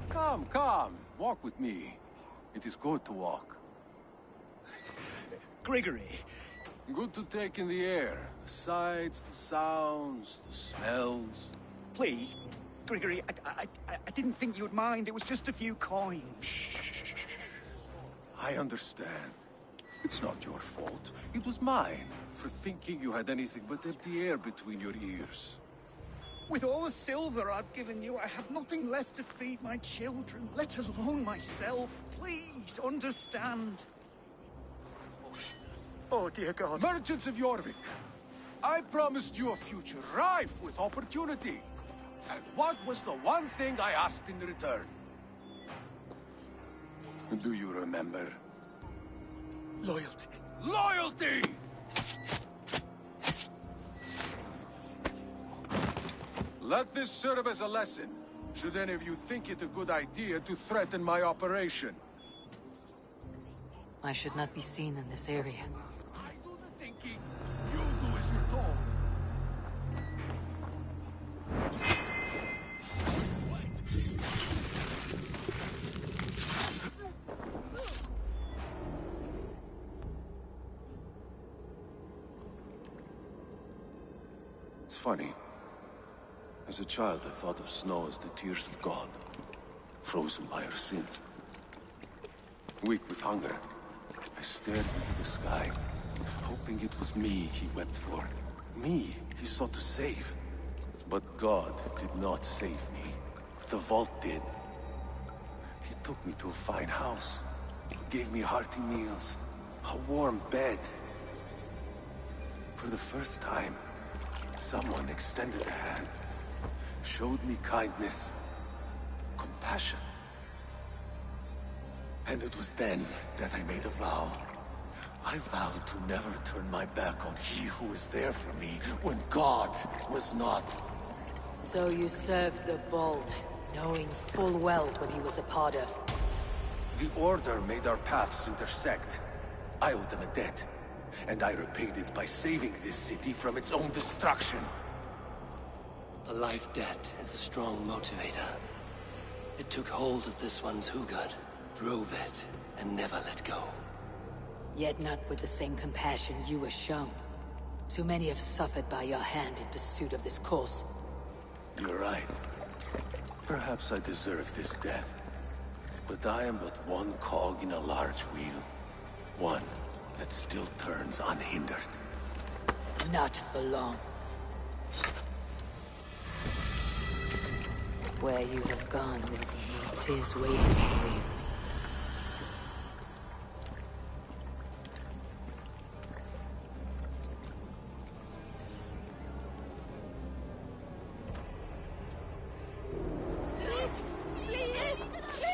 Come, come. Walk with me. It is good to walk. Gregory. Good to take in the air. The sights, the sounds, the smells. Please, Gregory, I didn't think you'd mind. It was just a few coins. I understand. It's not your fault. It was mine, for thinking you had anything but empty air between your ears. With all the silver I've given you, I have nothing left to feed my children, let alone myself. Please, understand. Oh, dear God. Merchants of Jorvik, I promised you a future rife with opportunity. And what was the one thing I asked in return? Do you remember? Loyalty. Loyalty! Let this serve as a lesson, should any of you think it a good idea to threaten my operation. I should not be seen in this area. I do the thinking, you do as you're told. It's funny. As a child, I thought of snow as the tears of God, frozen by our sins. Weak with hunger, I stared into the sky, hoping it was me he wept for. Me he sought to save. But God did not save me. The vault did. He took me to a fine house, gave me hearty meals, a warm bed. For the first time, someone extended a hand, showed me kindness, compassion. And it was then that I made a vow. I vowed to never turn my back on he who was there for me when God was not. So you served the Vault, knowing full well what he was a part of. The Order made our paths intersect. I owed them a debt, and I repaid it by saving this city from its own destruction. A life debt is a strong motivator. It took hold of this one's Hugad, drove it, and never let go. Yet not with the same compassion you were shown. Too many have suffered by your hand in pursuit of this cause. You're right. Perhaps I deserve this death. But I am but one cog in a large wheel. One that still turns unhindered. Not for long. Where you have gone, there will be no tears waiting for you.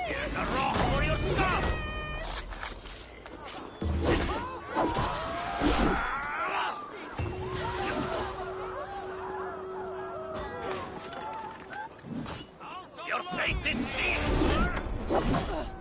Here's a rock for your stuff! Your fate is sealed!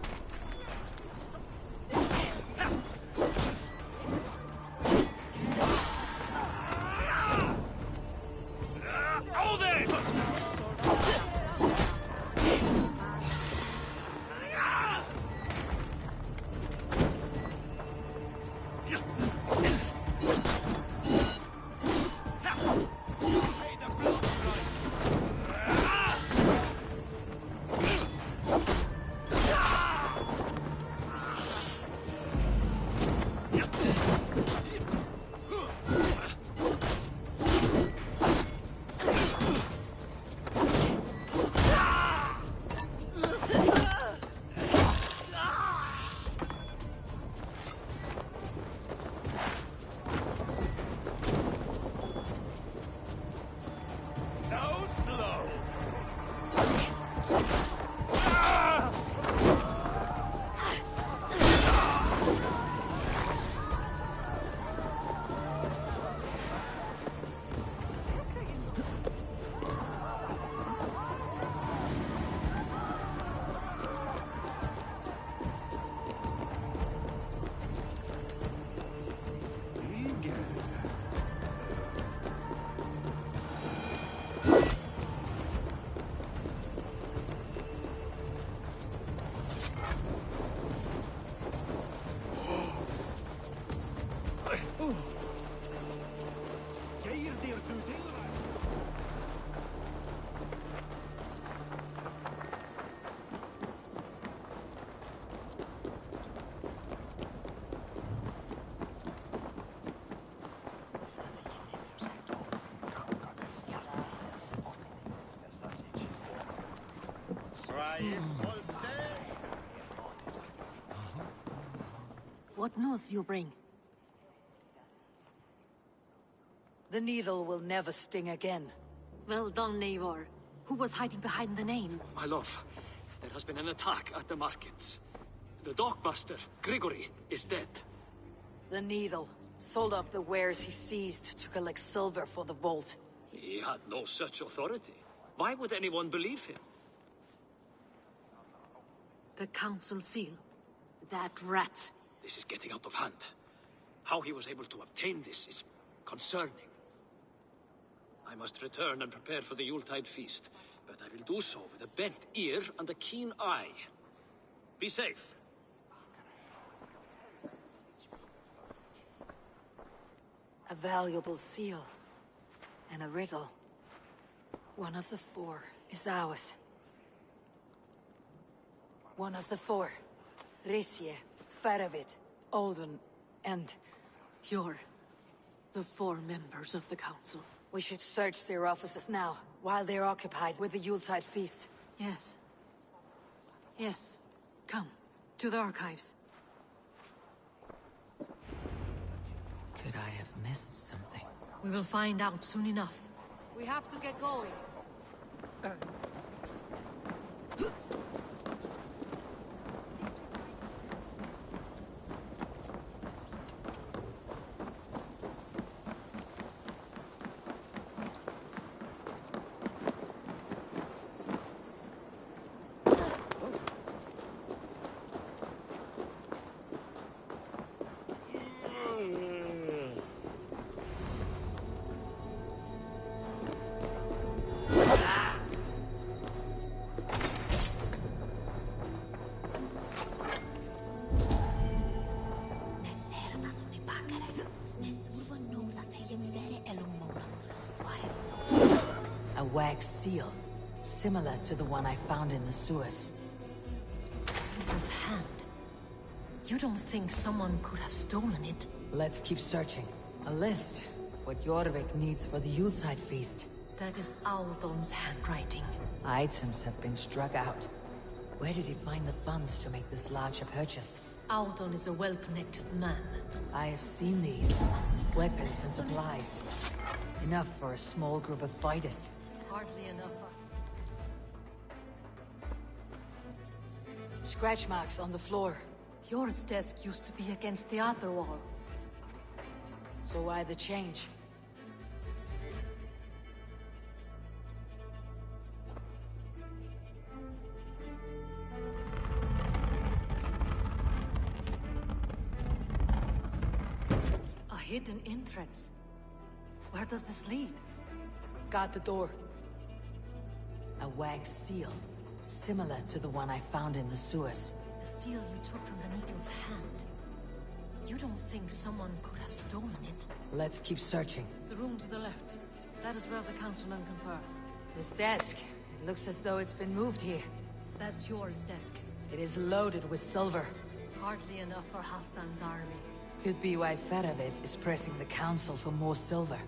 What news do you bring? The needle will never sting again. Well done, Eivor. Who was hiding behind the name? My love, there has been an attack at the markets. The dockmaster, Grigory, is dead. The needle sold off the wares he seized to collect silver for the vault. He had no such authority. Why would anyone believe him? The council seal. That rat. This is getting out of hand. How he was able to obtain this is concerning. I must return and prepare for the Yuletide feast, but I will do so with a bent ear and a keen eye. Be safe. A valuable seal. And a riddle. One of the four is ours. One of the four. Risje, Faravid, Odin, and... You're the four members of the council. We should search their offices now, while they're occupied with the Yuletide feast. Yes. Yes. Come, to the archives. Could I have missed something? We will find out soon enough. We have to get going. A wax seal, similar to the one I found in the sewers. His hand. You don't think someone could have stolen it? Let's keep searching. A list. What Jorvik needs for the Yuletide feast. That is Audon's handwriting. Items have been struck out. Where did he find the funds to make this larger purchase? Audon is a well-connected man. I have seen these. Weapons and supplies. Enough for a small group of fighters. Hardly enough. Scratch marks on the floor. Yours desk used to be against the other wall. So why the change? A hidden entrance. Where does this lead? Guard the door. A wax seal, similar to the one I found in the sewers. The seal you took from the needle's hand. You don't think someone could have stolen it? Let's keep searching. The room to the left. That is where the councilmen confer. This desk. It looks as though it's been moved here. That's yours desk. It is loaded with silver. Hardly enough for Halfdan's army. Could be why Faravid is pressing the council for more silver.